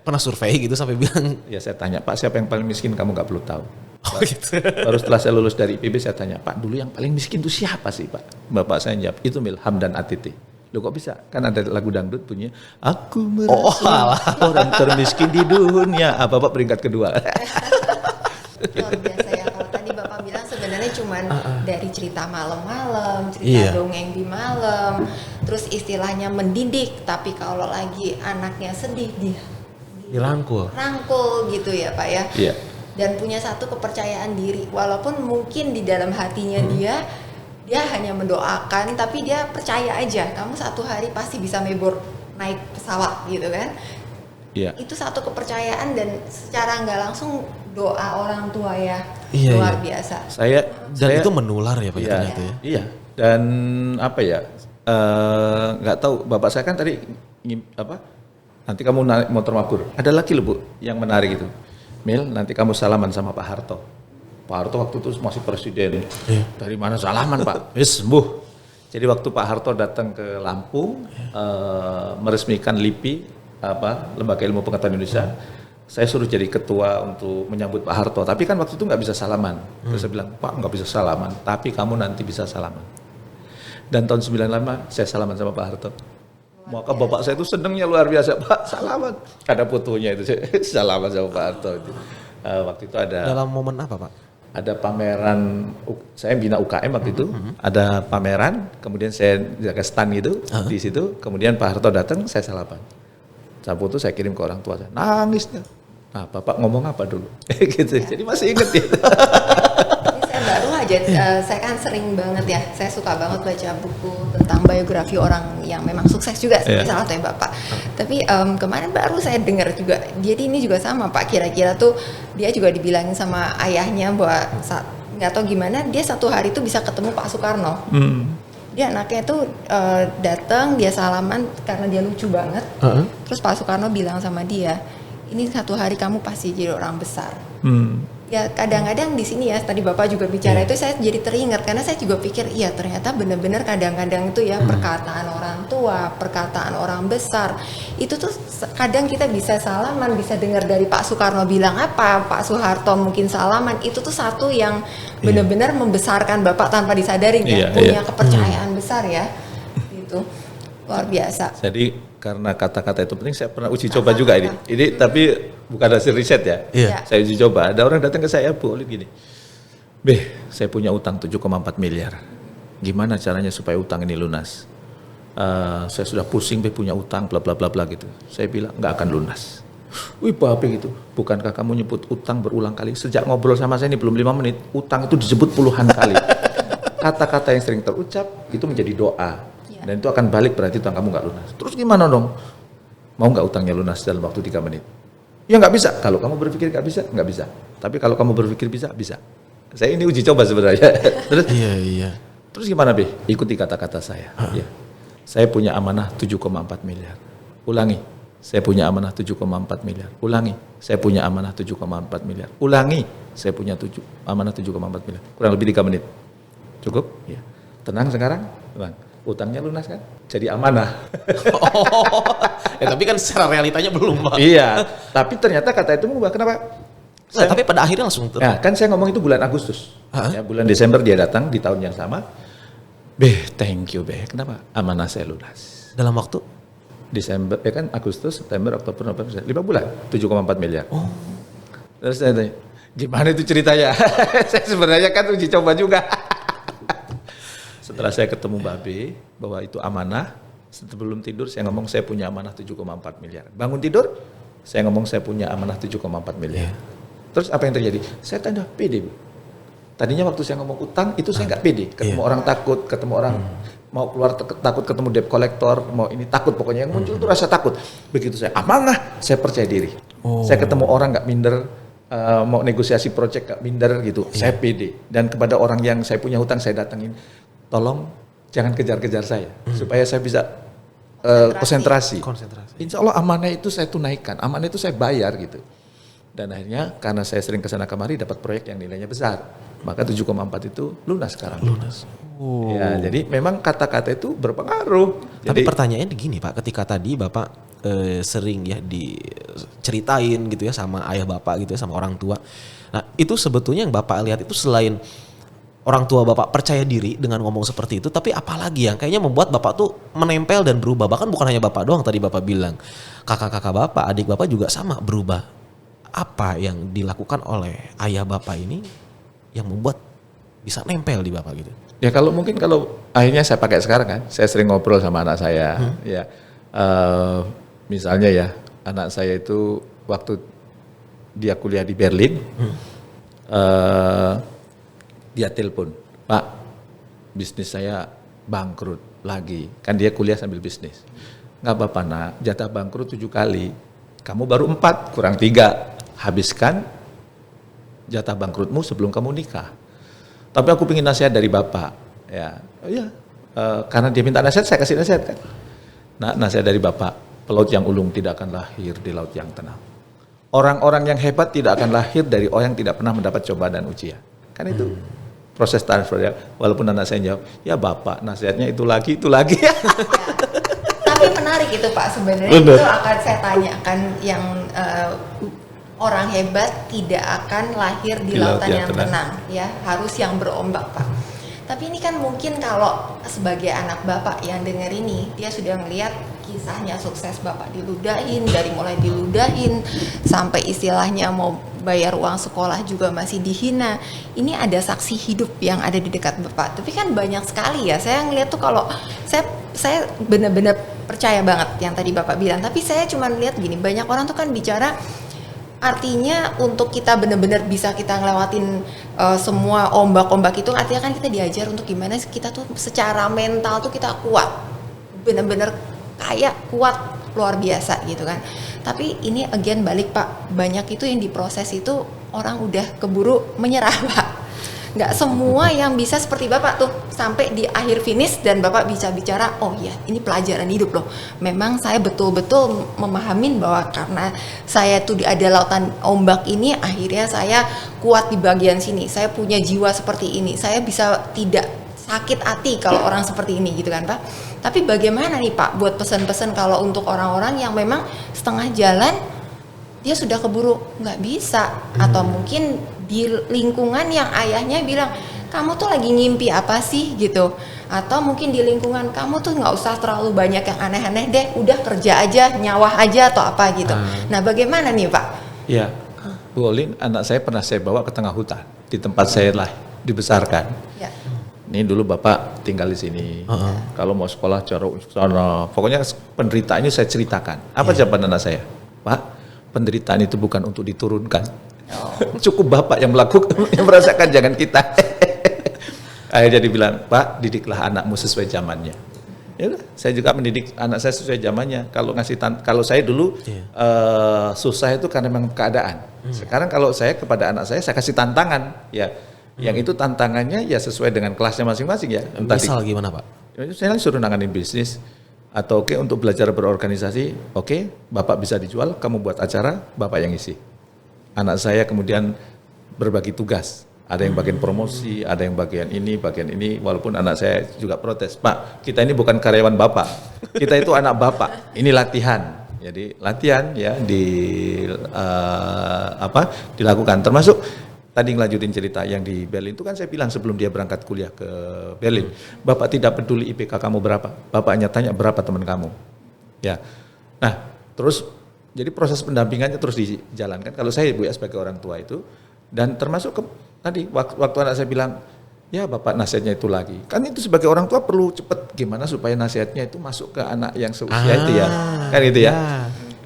Speaker 2: Pernah survei gitu sampai bilang.
Speaker 1: Ya saya tanya, Pak siapa yang paling miskin, kamu nggak perlu tahu.
Speaker 2: Oh gitu.
Speaker 1: Baru setelah saya lulus dari IPB saya tanya, Pak dulu yang paling miskin itu siapa sih Pak? Bapak saya jawab, itu Mil, Hamdan Atiti. Loh kok bisa? Kan ada lagu dangdut punya, aku merasa orang termiskin di dunia. Bapak peringkat kedua.
Speaker 3: Luar biasa ya, kalau tadi Bapak bilang sebenarnya cuman dari cerita malam-malam, cerita dongeng di malam, terus istilahnya mendidik, tapi kalau lagi anaknya sedih
Speaker 2: Dirangkul
Speaker 3: gitu ya Pak ya.
Speaker 1: Iya.
Speaker 3: Dan punya satu kepercayaan diri, walaupun mungkin di dalam hatinya dia hanya mendoakan, tapi dia percaya aja kamu satu hari pasti bisa mebor naik pesawat gitu kan.
Speaker 1: Iya.
Speaker 3: Itu satu kepercayaan dan secara nggak langsung doa orang tua ya, luar biasa.
Speaker 2: Dan itu menular ya Pak ya, ternyata ya.
Speaker 1: Iya. Dan apa ya? Nggak tahu. Bapak saya kan tadi nanti kamu naik motor mabur. Ada lagi loh Bu yang menarik itu. Mil, nanti kamu salaman sama Pak Harto. Pak Harto waktu itu masih presiden. Dari mana salaman Pak? Sembuh. Jadi waktu Pak Harto datang ke Lampung, meresmikan LIPI, Lembaga Ilmu Pengetahuan Indonesia, saya suruh jadi ketua untuk menyambut Pak Harto. Tapi kan waktu itu nggak bisa salaman. Terus saya bilang, Pak nggak bisa salaman, tapi kamu nanti bisa salaman. Dan tahun 95 saya salaman sama Pak Harto. Maka bapak saya itu senengnya luar biasa, Pak salaman. Ada fotonya itu, saya salaman sama Pak Harto. Waktu itu ada.
Speaker 2: Dalam momen apa Pak?
Speaker 1: Ada pameran, saya bina UKM waktu itu, ada pameran, kemudian saya jaga stand gitu di situ, kemudian Pak Harto datang, saya salaman. Saya foto, saya kirim ke orang tua saya, nangis. Nah, Bapak ngomong apa dulu? Gitu. Jadi masih inget ya.
Speaker 3: Ini saya baru aja, saya kan sering banget ya, saya suka banget baca buku tentang biografi orang yang memang sukses juga, salah satunya Bapak. Tapi kemarin baru saya dengar juga, jadi ini juga sama Pak, kira-kira tuh dia juga dibilangin sama ayahnya bahwa nggak tahu gimana, dia satu hari tuh bisa ketemu Pak Soekarno. Dia anaknya tuh datang, dia salaman karena dia lucu banget. Terus Pak Soekarno bilang sama dia, ini satu hari kamu pasti jadi orang besar. Ya kadang-kadang di sini ya, tadi Bapak juga bicara itu saya jadi teringat karena saya juga pikir iya ternyata benar-benar kadang-kadang itu ya perkataan orang tua, perkataan orang besar itu tuh kadang kita bisa salaman, bisa dengar dari Pak Soekarno bilang apa, Pak Soeharto mungkin salaman, itu tuh satu yang benar-benar membesarkan Bapak tanpa disadari ya, punya kepercayaan besar ya, gitu. Luar biasa.
Speaker 1: Jadi karena kata-kata itu penting, saya pernah uji coba juga ini. Ini tapi bukan hasil riset ya. Saya uji coba. Ada orang datang ke saya, Bu, gini. Saya punya utang 7,4 miliar. Gimana caranya supaya utang ini lunas? Saya sudah pusing, punya utang, bla bla bla bla gitu. Saya bilang nggak akan lunas. Wih, Bapak gitu. Bukankah kamu nyebut utang berulang kali? Sejak ngobrol sama saya ini belum 5 menit, utang itu disebut puluhan kali. Kata-kata yang sering terucap itu menjadi doa. Dan itu akan balik, berarti utang kamu nggak lunas. Terus gimana dong? Mau nggak utangnya lunas dalam waktu 3 menit? Ya nggak bisa. Kalau kamu berpikir nggak bisa, nggak bisa. Tapi kalau kamu berpikir bisa, bisa. Saya ini uji coba sebenarnya. Terus, Terus gimana, Be? Ikuti kata-kata saya. Ya. Saya punya amanah 7,4 miliar. Ulangi. Saya punya amanah 7,4 miliar. Ulangi. Saya punya amanah 7,4 miliar. Ulangi. Saya punya amanah 7,4 miliar. Kurang lebih 3 menit. Cukup? Ya. Tenang sekarang? Tenang. Utangnya lunas kan? Jadi amanah.
Speaker 2: Tapi kan secara realitanya belum Pak.
Speaker 1: Iya, tapi ternyata kata itu mengubah. Kenapa?
Speaker 2: Nggak, tapi pada akhirnya langsung
Speaker 1: Nah, kan saya ngomong itu bulan Agustus. Ya, bulan Desember dia datang di tahun yang sama. Thank you, Kenapa? Amanah saya lunas.
Speaker 2: dalam waktu
Speaker 1: Desember, kan Agustus, September, Oktober, November, 5 bulan, 7,4 miliar. Terus saya tanya, gimana itu ceritanya? Saya sebenarnya kan uji coba juga. Setelah saya ketemu Babe, bahwa itu amanah, sebelum tidur saya ngomong saya punya amanah 7,4 miliar. Bangun tidur, saya ngomong saya punya amanah 7,4 miliar. Terus apa yang terjadi? Saya tanda pede. Tadinya waktu saya ngomong utang, itu saya nggak pede. Ketemu orang takut, ketemu orang mau keluar takut, ketemu debt collector, mau ini takut. Pokoknya yang muncul itu rasa takut. Begitu saya amanah, saya percaya diri. Saya ketemu orang nggak minder, mau negosiasi project nggak minder gitu. Saya pede. Dan kepada orang yang saya punya hutang, saya datangin. Tolong jangan kejar-kejar saya, supaya saya bisa konsentrasi. Insya Allah amanah itu saya tunaikan, amanah itu saya bayar gitu. Dan akhirnya karena saya sering kesana kemari dapat proyek yang nilainya besar, maka 7,4 itu lunas sekarang. Lunas. Ya, jadi memang kata-kata itu berpengaruh.
Speaker 2: Tapi
Speaker 1: Jadi,
Speaker 2: pertanyaannya gini Pak, ketika tadi Bapak sering ya diceritain gitu ya sama ayah Bapak gitu ya, sama orang tua. Nah itu sebetulnya yang Bapak lihat itu selain orang tua Bapak percaya diri dengan ngomong seperti itu, tapi apalagi yang kayaknya membuat Bapak tuh menempel dan berubah. Bahkan bukan hanya Bapak doang, tadi Bapak bilang kakak-kakak Bapak, adik Bapak juga sama berubah. Apa yang dilakukan oleh ayah Bapak ini yang membuat bisa nempel di Bapak gitu?
Speaker 1: ya kalau akhirnya saya pakai sekarang kan, saya sering ngobrol sama anak saya. Ya, misalnya ya anak saya itu waktu dia kuliah di Berlin, dia telepon, Pak, bisnis saya bangkrut lagi. Kan dia kuliah sambil bisnis. Nggak apa-apa nak, jatah bangkrut 7 kali. Kamu baru 4, kurang 3. Habiskan jatah bangkrutmu sebelum kamu nikah. Tapi aku pengen nasihat dari Bapak. Ya, karena dia minta nasihat, saya kasih nasihat kan. Nah, nasihat dari Bapak, pelaut yang ulung tidak akan lahir di laut yang tenang. Orang-orang yang hebat tidak akan lahir dari orang yang tidak pernah mendapat cobaan dan ujian. Kan itu proses transfer ya. Walaupun anak saya jawab, ya Bapak nasihatnya itu lagi.
Speaker 3: Tapi menarik itu Pak, sebenarnya itu akan saya tanyakan yang orang hebat tidak akan lahir di lautan yang tenang, ya harus yang berombak Pak. Tapi ini kan mungkin kalau sebagai anak Bapak yang denger ini, dia sudah melihat kisahnya sukses Bapak diludahin, dari mulai diludahin sampai istilahnya mau bayar uang sekolah juga masih dihina. Ini ada saksi hidup yang ada di dekat Bapak. Tapi kan banyak sekali ya, saya ngeliat tuh kalau saya benar-benar percaya banget yang tadi Bapak bilang. Tapi saya cuma lihat gini, banyak orang tuh kan bicara artinya untuk kita benar-benar bisa kita ngelewatin semua ombak-ombak itu, artinya kan kita diajar untuk gimana kita tuh secara mental tuh kita kuat, benar-benar kayak kuat luar biasa gitu kan. Tapi ini again balik Pak, banyak itu yang diproses itu orang udah keburu menyerah Pak. Nggak semua yang bisa seperti Bapak tuh sampai di akhir finish dan Bapak bisa bicara, oh iya ini pelajaran hidup loh. Memang saya betul-betul memahamin bahwa karena saya tuh ada lautan ombak ini, akhirnya saya kuat di bagian sini. Saya punya jiwa seperti ini. Saya bisa tidak sakit hati kalau orang seperti ini gitu kan Pak. Tapi bagaimana nih Pak buat pesan-pesan kalau untuk orang-orang yang memang setengah jalan dia sudah keburu nggak bisa, atau mungkin di lingkungan yang ayahnya bilang kamu tuh lagi ngimpi apa sih gitu, atau mungkin di lingkungan kamu tuh nggak usah terlalu banyak yang aneh-aneh deh, udah kerja aja, nyawah aja atau apa gitu. Nah bagaimana nih Pak?
Speaker 1: Ya, Bu Olin, anak saya pernah saya bawa ke tengah hutan di tempat saya lah dibesarkan.
Speaker 3: Ya.
Speaker 1: Ini dulu Bapak tinggal di sini. Kalau mau sekolah sana, pokoknya penderitaannya saya ceritakan. Apa jawaban anak saya? Pak, penderitaan itu bukan untuk diturunkan. Cukup Bapak yang melakukan, yang merasakan, jangan kita. Akhirnya dibilang, Pak, didiklah anakmu sesuai zamannya. Ya udah, saya juga mendidik anak saya sesuai zamannya. Kalau saya dulu susah itu karena memang keadaan. Sekarang kalau saya kepada anak saya kasih tantangan, ya. Yang itu tantangannya ya sesuai dengan kelasnya masing-masing ya.
Speaker 2: Misal gimana Pak?
Speaker 1: Saya suruh nanganin bisnis, atau untuk belajar berorganisasi, Bapak bisa dijual, kamu buat acara, Bapak yang isi. Anak saya kemudian berbagi tugas, ada yang bagian promosi, ada yang bagian ini, walaupun anak saya juga protes, Pak, kita ini bukan karyawan Bapak, kita itu anak Bapak, ini latihan. Jadi latihan ya dilakukan. Termasuk tadi ngelanjutin cerita yang di Berlin itu kan saya bilang sebelum dia berangkat kuliah ke Berlin, Bapak tidak peduli IPK kamu berapa, Bapak hanya tanya berapa teman kamu. Ya. Nah, terus jadi proses pendampingannya terus dijalankan. Kalau saya Bu ya sebagai orang tua itu, dan termasuk tadi waktu anak saya bilang, ya Bapak nasihatnya itu lagi. Kan itu sebagai orang tua perlu cepat gimana supaya nasihatnya itu masuk ke anak yang seusia itu ya. Kan gitu ya.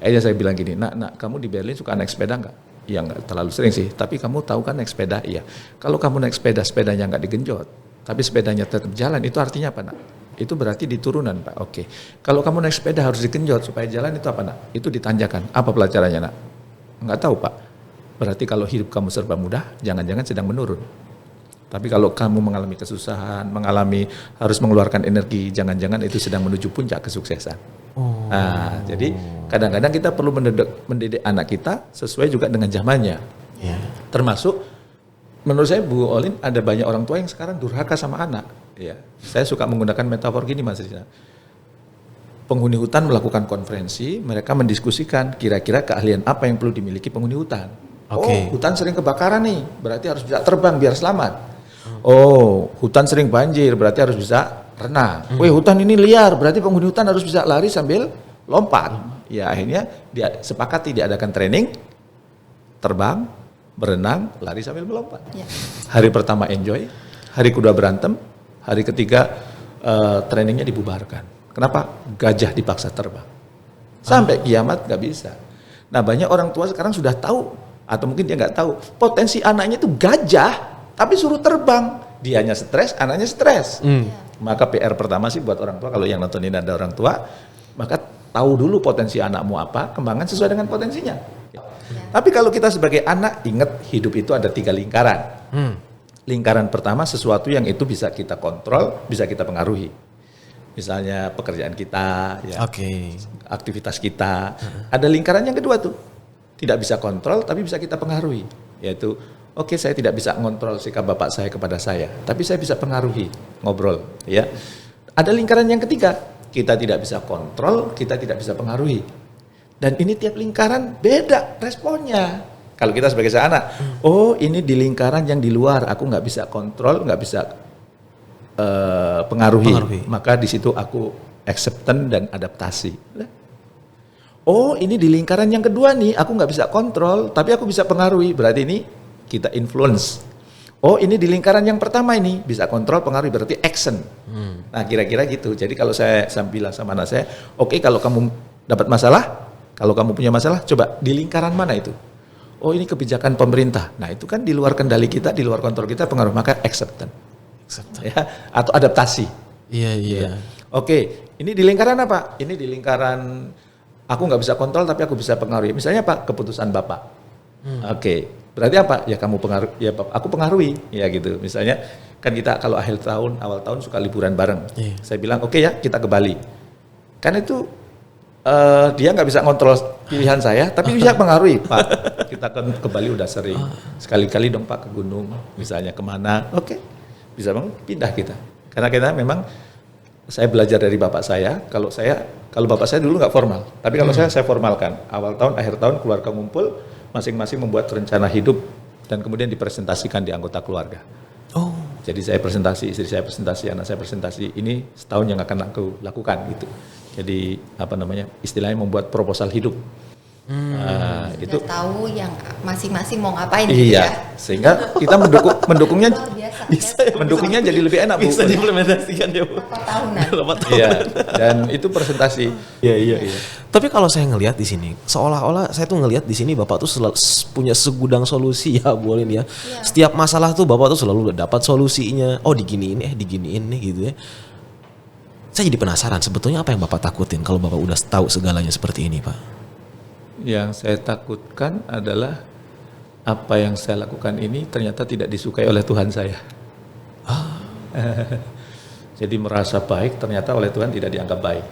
Speaker 1: Akhirnya saya bilang gini, nak kamu di Berlin suka naik sepeda enggak? Ya enggak terlalu sering sih, tapi kamu tahu kan naik sepeda, iya. Kalau kamu naik sepeda, sepedanya enggak digenjot, tapi sepedanya tetap jalan, itu artinya apa nak? Itu berarti di turunan Pak, oke. Kalau kamu naik sepeda harus digenjot supaya jalan, itu apa nak? Itu ditanjakan, apa pelajarannya nak? Enggak tahu Pak, berarti kalau hidup kamu serba mudah, jangan-jangan sedang menurun. Tapi kalau kamu mengalami kesusahan, harus mengeluarkan energi, jangan-jangan itu sedang menuju puncak kesuksesan. Nah, jadi kadang-kadang kita perlu mendidik anak kita sesuai juga dengan zamannya. Termasuk menurut saya Bu Olin ada banyak orang tua yang sekarang durhaka sama anak. Ya, saya suka menggunakan metafor gini Mas Rizal. Penghuni hutan melakukan konferensi, mereka mendiskusikan kira-kira keahlian apa yang perlu dimiliki penghuni hutan. Oh, hutan sering kebakaran nih, berarti harus bisa terbang biar selamat. Oh, hutan sering banjir, berarti harus bisa renang. Wih, hutan ini liar, berarti penghuni hutan harus bisa lari sambil lompat. Ya, akhirnya dia sepakati diadakan training, terbang, berenang, lari sambil melompat. Ya. Hari pertama enjoy, hari kedua berantem, hari ketiga trainingnya dibubarkan. Kenapa? Gajah dipaksa terbang. Sampai kiamat nggak bisa. Nah, banyak orang tua sekarang sudah tahu, atau mungkin dia nggak tahu, potensi anaknya itu gajah, tapi suruh terbang, dianya stres, anaknya stres. Maka PR pertama sih buat orang tua, kalau yang nonton ini ada orang tua, maka tahu dulu potensi anakmu apa, kembangkan sesuai dengan potensinya. Tapi kalau kita sebagai anak, ingat hidup itu ada 3 lingkaran. Lingkaran pertama sesuatu yang itu bisa kita kontrol, bisa kita pengaruhi. Misalnya pekerjaan kita, ya, aktivitas kita. Ada lingkaran yang kedua tuh, tidak bisa kontrol tapi bisa kita pengaruhi, yaitu oke, saya tidak bisa ngontrol sikap bapak saya kepada saya, tapi saya bisa pengaruhi, ngobrol, ya. Ada lingkaran yang ketiga, kita tidak bisa kontrol, kita tidak bisa pengaruhi. Dan ini tiap lingkaran beda responnya. Kalau kita sebagai anak, oh ini di lingkaran yang di luar, aku nggak bisa kontrol, nggak bisa pengaruhi. Maka di situ aku acceptance dan adaptasi. Oh ini di lingkaran yang kedua nih, aku nggak bisa kontrol, tapi aku bisa pengaruhi. Berarti ini kita influence. Oh ini di lingkaran yang pertama ini, bisa kontrol, pengaruhi, berarti action. Nah kira-kira gitu. Jadi kalau saya bilang sama anak saya, oke, kalau kamu dapat masalah, kalau kamu punya masalah, coba di lingkaran mana itu? Oh ini kebijakan pemerintah. Nah itu kan di luar kendali kita, di luar kontrol kita, pengaruh, maka acceptance. Ya, atau adaptasi. Iya. Oke, ini di lingkaran apa? Ini di lingkaran aku nggak bisa kontrol tapi aku bisa pengaruhi. Misalnya apa? Keputusan bapak. Oke, berarti apa? Ya kamu pengaruh, ya aku pengaruhi, ya gitu. Misalnya kan kita kalau akhir tahun, awal tahun suka liburan bareng. Saya bilang oke ya kita ke Bali. Kan itu dia nggak bisa ngontrol pilihan saya, tapi bisa pengaruhi. Pak, kita kan ke Bali udah sering. Sekali-kali dong Pak ke gunung, misalnya kemana? Oke. Bisa banget pindah kita, karena kita memang saya belajar dari bapak saya. Kalau bapak saya dulu nggak formal, tapi kalau saya formalkan. Awal tahun, akhir tahun keluarga ngumpul, masing-masing membuat rencana hidup dan kemudian dipresentasikan di anggota keluarga. Jadi saya presentasi, istri saya presentasi, anak saya presentasi. Ini setahun yang akan aku lakukan gitu. Jadi istilahnya membuat proposal hidup.
Speaker 3: Itu tahu yang masing-masing mau ngapain
Speaker 1: gitu ya. Sehingga kita mendukungnya
Speaker 3: biasa.
Speaker 1: Mendukungnya jadi lebih enak, Bu.
Speaker 2: Bisa diimplementasikan ya, Bu.
Speaker 3: Tahunan.
Speaker 1: Iya. Dan itu presentasi. Iya.
Speaker 2: Tapi kalau saya ngelihat di sini, seolah-olah saya tuh ngelihat di sini Bapak tuh punya segudang solusi ya, Bu Olin ya. Setiap masalah tuh Bapak tuh selalu dapat solusinya. Oh, diginiin nih gitu ya. Saya jadi penasaran sebetulnya apa yang Bapak takutin kalau Bapak udah tahu segalanya seperti ini, Pak?
Speaker 1: Yang saya takutkan adalah apa yang saya lakukan ini ternyata tidak disukai oleh Tuhan saya. Jadi merasa baik ternyata oleh Tuhan tidak dianggap baik.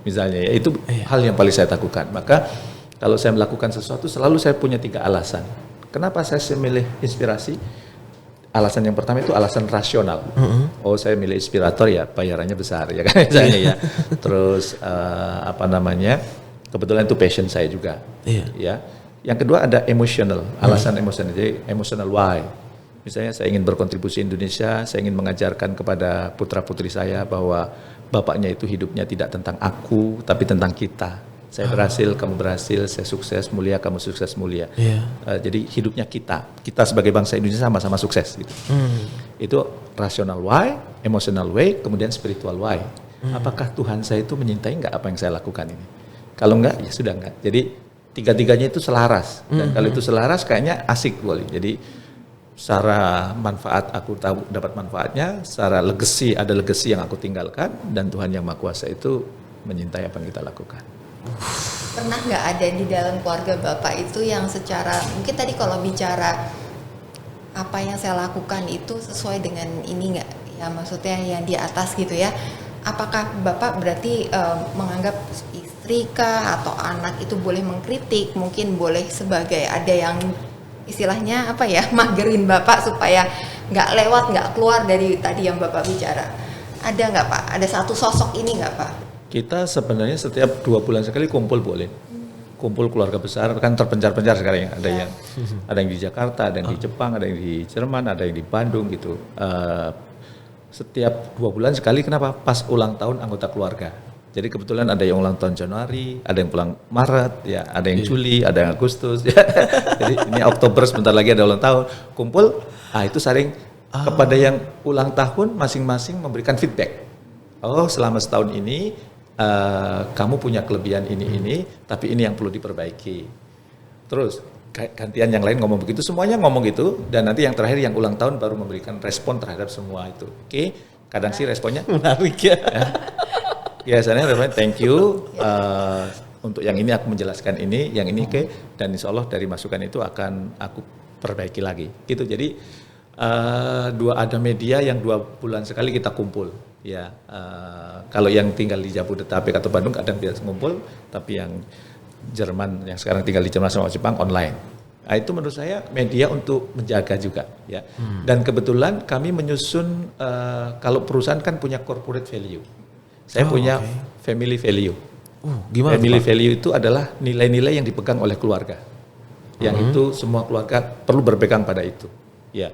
Speaker 1: Misalnya ya, itu hal yang paling saya takutkan. Maka kalau saya melakukan sesuatu selalu saya punya 3 alasan. Kenapa saya memilih inspirasi? Alasan yang pertama itu alasan rasional. Oh saya milih inspirator ya bayarannya besar ya kan misalnya ya. Terus Kebetulan itu passion saya juga.
Speaker 2: Iya.
Speaker 1: Ya. Yang kedua ada emotional, alasan emosional. Jadi emotional why. Misalnya saya ingin berkontribusi Indonesia, saya ingin mengajarkan kepada putra-putri saya bahwa bapaknya itu hidupnya tidak tentang aku, tapi tentang kita. Saya berhasil, kamu berhasil, saya sukses, mulia, kamu sukses, mulia.
Speaker 2: Iya.
Speaker 1: Jadi hidupnya kita sebagai bangsa Indonesia sama-sama sukses. Gitu. Itu rational why, emotional way, kemudian spiritual why. Apakah Tuhan saya itu menyintai nggak apa yang saya lakukan ini? Kalau enggak, ya sudah enggak. Jadi tiga-tiganya itu selaras. Dan kalau itu selaras, kayaknya asik boleh. Jadi secara manfaat aku tahu dapat manfaatnya, secara legacy ada legacy yang aku tinggalkan, dan Tuhan yang Maha Kuasa itu menyintai apa yang kita lakukan.
Speaker 3: Pernah nggak ada di dalam keluarga Bapak itu yang secara, mungkin tadi kalau bicara apa yang saya lakukan itu sesuai dengan ini nggak? Ya maksudnya yang di atas gitu ya. Apakah Bapak berarti menganggap istri kah atau anak itu boleh mengkritik, mungkin boleh sebagai ada yang istilahnya apa ya, magerin Bapak supaya nggak lewat, nggak keluar dari tadi yang Bapak bicara. Ada nggak Pak? Ada satu sosok ini nggak Pak?
Speaker 1: Kita sebenarnya setiap 2 bulan sekali kumpul boleh. Kumpul keluarga besar, kan terpencar-pencar sekarang ya. Ada yang di Jakarta, ada yang di Jepang, ada yang di Jerman, ada yang di Bandung gitu. Setiap 2 bulan sekali, kenapa? Pas ulang tahun anggota keluarga. Jadi kebetulan ada yang ulang tahun Januari, ada yang pulang Maret, ya, ada yang Juli, ada yang Agustus. Ya. Jadi ini Oktober sebentar lagi ada ulang tahun. Kumpul, itu saling kepada yang ulang tahun masing-masing memberikan feedback. Oh, selama setahun ini kamu punya kelebihan ini, tapi ini yang perlu diperbaiki. Terus gantian yang lain ngomong begitu, semuanya ngomong gitu, dan nanti yang terakhir yang ulang tahun baru memberikan respon terhadap semua itu. Oke, kadang sih responnya
Speaker 2: Menarik ya.
Speaker 1: biasanya responnya thank you, untuk yang ini aku menjelaskan ini, yang ini dan insya Allah dari masukan itu akan aku perbaiki lagi. Gitu. Jadi ada media yang 2 bulan sekali kita kumpul. Ya, kalau yang tinggal di Jabodetabek atau Bandung kadang tidak ngumpul, tapi yang Jerman yang sekarang tinggal di Jerman sama Jepang online. Nah, itu menurut saya media untuk menjaga juga, ya. Dan kebetulan kami menyusun kalau perusahaan kan punya corporate value. Saya punya family value.
Speaker 2: Gimana
Speaker 1: family
Speaker 2: Pak?
Speaker 1: value itu adalah nilai-nilai yang dipegang oleh keluarga. Yang itu semua keluarga perlu berpegang pada itu. Ya,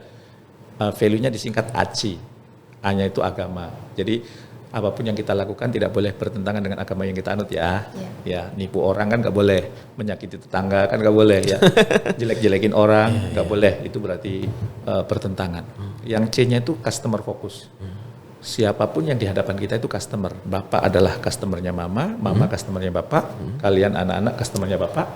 Speaker 1: value-nya disingkat ACI. A-nya itu agama. Jadi apapun yang kita lakukan tidak boleh bertentangan dengan agama yang kita anut ya. Ya, nipu orang kan nggak boleh, menyakiti tetangga kan nggak boleh ya. Jelek-jelekin orang nggak boleh. Itu berarti bertentangan. Yang C-nya itu customer focus. Siapapun yang di hadapan kita itu customer. Bapak adalah customernya mama, mama customernya bapak, kalian anak-anak customernya bapak,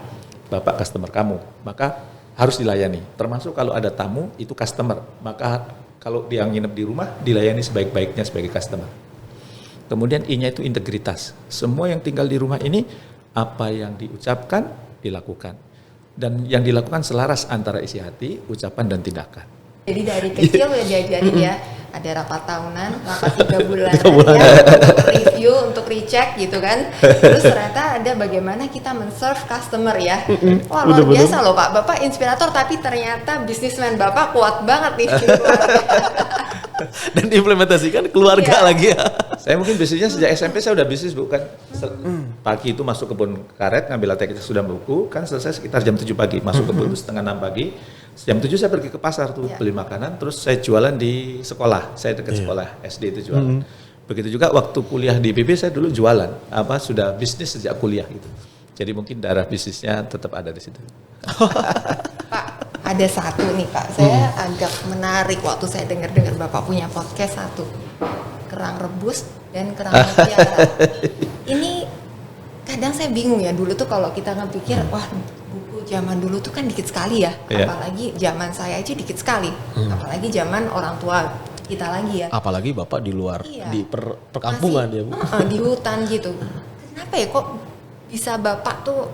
Speaker 1: bapak customer kamu. Maka harus dilayani. Termasuk kalau ada tamu itu customer. Maka kalau dia nginep di rumah dilayani sebaik-baiknya sebagai customer. Kemudian I-nya itu integritas. Semua yang tinggal di rumah ini apa yang diucapkan dilakukan. Dan yang dilakukan selaras antara isi hati, ucapan dan tindakan.
Speaker 3: Jadi dari kecil udah diajarin ya, ada rapat tahunan, rapat 3 bulan,
Speaker 2: bulanan.
Speaker 3: ya, untuk review, untuk recheck gitu kan. Terus ternyata ada bagaimana kita men-serve customer ya. Wah luar biasa loh Pak, Bapak inspirator tapi ternyata bisnismen Bapak kuat banget nih.
Speaker 2: Dan diimplementasikan keluarga lagi ya.
Speaker 1: Saya mungkin bisnisnya sejak SMP saya udah bisnis bukan. Pagi itu masuk kebun karet, ngambil latte, kita sudah buku, kan selesai sekitar jam 7 pagi. Masuk kebun itu setengah 6 pagi. Jam 7 saya pergi ke pasar tuh beli makanan, terus saya jualan di sekolah. Saya dekat sekolah SD itu jualan. Begitu juga waktu kuliah di IPB saya dulu jualan. Sudah bisnis sejak kuliah gitu. Jadi mungkin darah bisnisnya tetap ada di situ.
Speaker 3: Pak, ada satu nih Pak, saya agak menarik waktu saya dengar Bapak punya podcast satu. Kerang rebus dan kerang mutiara. Ini kadang saya bingung ya, dulu tuh kalau kita ngepikir, wah buku zaman dulu tuh kan dikit sekali ya, apalagi zaman saya aja dikit sekali, apalagi zaman orang tua kita lagi ya.
Speaker 2: Apalagi Bapak di luar,
Speaker 3: Iya.
Speaker 2: di perkampungan ya Bu.
Speaker 3: Di hutan gitu. Kenapa ya kok bisa Bapak tuh,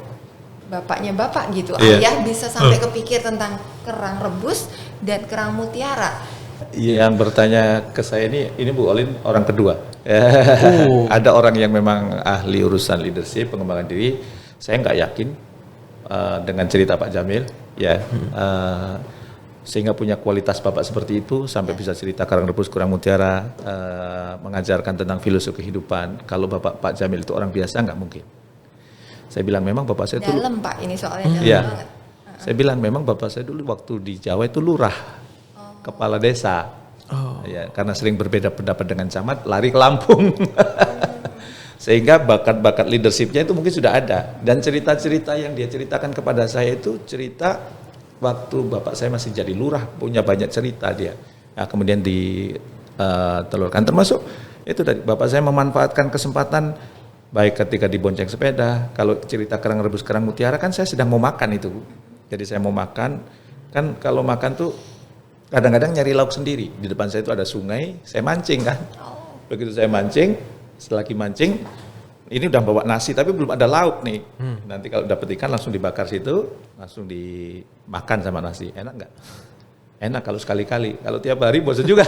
Speaker 3: bapaknya Bapak gitu, ayah bisa sampai kepikir tentang kerang rebus dan kerang mutiara.
Speaker 1: Yang bertanya ke saya ini Bu Olin orang kedua. Ada orang yang memang ahli urusan leadership, pengembangan diri. Saya nggak yakin dengan cerita Pak Jamil, ya, sehingga punya kualitas Bapak seperti itu sampai bisa cerita kerang rebus, kerang mutiara, mengajarkan tentang filosofi kehidupan. Kalau Pak Jamil itu orang biasa nggak mungkin. Saya bilang memang bapak saya dulu.
Speaker 3: Dalam Pak ini soalnya dalam
Speaker 1: Iya.
Speaker 3: banget.
Speaker 1: Saya bilang memang bapak saya dulu waktu di Jawa itu lurah, kepala desa. Ya, karena sering berbeda pendapat dengan camat, lari ke Lampung. Sehingga bakat-bakat leadershipnya itu mungkin sudah ada. Dan cerita-cerita yang dia ceritakan kepada saya itu cerita waktu bapak saya masih jadi lurah, punya banyak cerita dia. Nah, kemudian ditelurkan, termasuk itu tadi bapak saya memanfaatkan kesempatan baik ketika dibonceng sepeda. Kalau cerita kerang rebus kerang mutiara kan saya sedang mau makan itu. Jadi saya mau makan, kan kalau makan tuh kadang-kadang nyari lauk sendiri. Di depan saya itu ada sungai, saya mancing kan. Begitu saya mancing, setelah lagi mancing, ini udah bawa nasi tapi belum ada lauk nih. Nanti kalau dapat ikan langsung dibakar situ, langsung dimakan sama nasi. Enak nggak? Enak kalau sekali-kali. Kalau tiap hari bosan juga.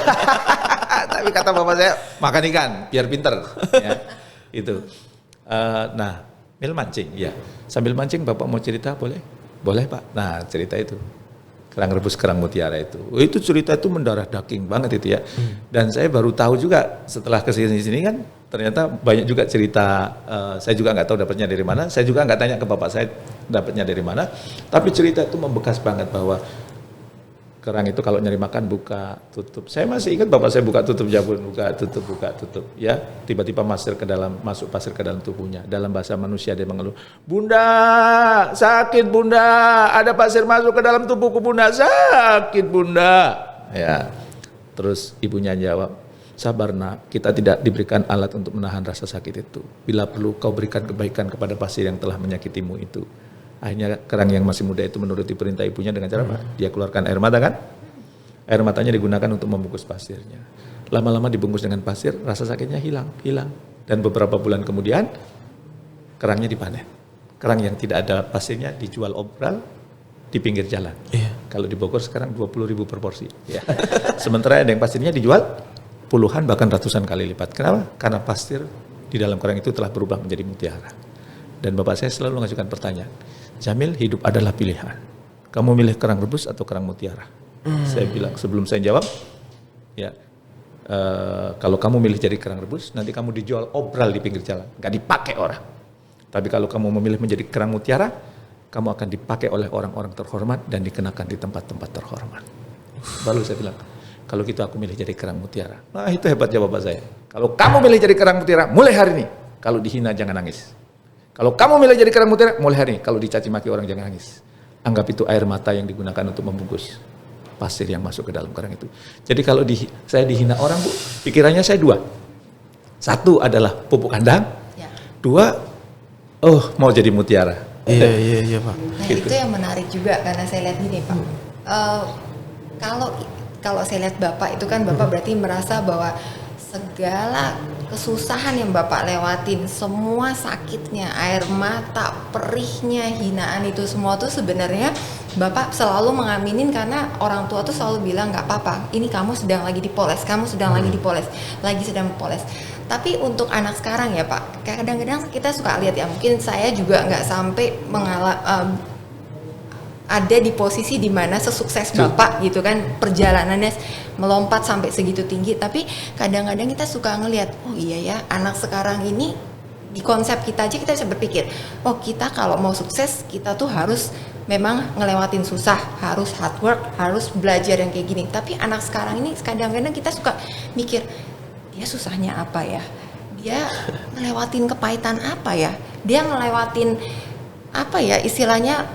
Speaker 1: Tapi kata bapak saya, makan ikan biar pinter. Ya, itu. Nah, Mil mancing, ya. Sambil mancing bapak mau cerita boleh? Boleh Pak. Nah cerita itu. Kerang rebus kerang mutiara itu. Itu cerita itu mendarah daging banget itu ya. Dan saya baru tahu juga setelah kesini-sini kan ternyata banyak juga cerita. Saya juga nggak tahu dapatnya dari mana. Saya juga nggak tanya ke bapak saya dapatnya dari mana. Tapi cerita itu membekas banget bahwa kerang itu kalau nyari makan buka tutup. Saya masih ingat bapak saya buka tutup jabun, buka tutup ya. Tiba-tiba masuk pasir ke dalam tubuhnya. Dalam bahasa manusia dia mengeluh, "Bunda, sakit Bunda. Ada pasir masuk ke dalam tubuhku Bunda, sakit Bunda." Ya. Terus ibunya jawab, "Sabar Nak, kita tidak diberikan alat untuk menahan rasa sakit itu. Bila perlu kau berikan kebaikan kepada pasir yang telah menyakitimu itu." Akhirnya kerang yang masih muda itu menuruti perintah ibunya dengan cara apa? Dia keluarkan air mata kan? Air matanya digunakan untuk membungkus pasirnya. Lama-lama dibungkus dengan pasir, rasa sakitnya hilang. Dan beberapa bulan kemudian, kerangnya dipanen. Kerang yang tidak ada pasirnya dijual obral di pinggir jalan. Kalau di Bogor sekarang 20.000 per porsi. Ya. Sementara ada yang pasirnya dijual puluhan bahkan ratusan kali lipat. Kenapa? Karena pasir di dalam kerang itu telah berubah menjadi mutiara. Dan bapak saya selalu mengajukan pertanyaan, "Jamil, hidup adalah pilihan. Kamu milih kerang rebus atau kerang mutiara?" Saya bilang sebelum saya jawab, ya kalau kamu milih jadi kerang rebus, nanti kamu dijual obral di pinggir jalan, nggak dipakai orang. Tapi kalau kamu memilih menjadi kerang mutiara, kamu akan dipakai oleh orang-orang terhormat dan dikenakan di tempat-tempat terhormat. Baru saya bilang, kalau gitu aku milih jadi kerang mutiara. Nah itu hebatnya bapak saya. Kalau kamu milih jadi kerang mutiara, mulai hari ini. Kalau dihina jangan nangis. Kalau kamu milih jadi kerang mutiara, mulai hari ini. Kalau dicaci maki orang jangan nangis. Anggap itu air mata yang digunakan untuk membungkus pasir yang masuk ke dalam kerang itu. Jadi kalau saya dihina orang Bu, pikirannya saya dua. Satu adalah pupuk kandang. Ya. Dua, mau jadi mutiara.
Speaker 2: Iya Pak.
Speaker 3: Nah itu yang menarik juga karena saya lihat gini Pak. Kalau saya lihat Bapak itu kan Bapak berarti merasa bahwa segala kesusahan yang Bapak lewatin, semua sakitnya, air mata, perihnya, hinaan itu semua tuh sebenarnya Bapak selalu mengaminin karena orang tua tuh selalu bilang nggak apa-apa, ini kamu sedang lagi dipoles, kamu sedang lagi dipoles, lagi sedang dipoles. Tapi untuk anak sekarang ya Pak, kadang-kadang kita suka lihat ya, mungkin saya juga nggak sampai ada di posisi dimana sesukses Bapak gitu kan, perjalanannya melompat sampai segitu tinggi, tapi kadang-kadang kita suka ngelihat, oh iya ya anak sekarang ini di konsep kita aja kita bisa berpikir, oh kita kalau mau sukses kita tuh harus memang ngelewatin susah, harus hard work, harus belajar yang kayak gini. Tapi anak sekarang ini kadang-kadang kita suka mikir, dia susahnya apa ya, dia ngelewatin kepahitan apa ya, dia ngelewatin apa ya istilahnya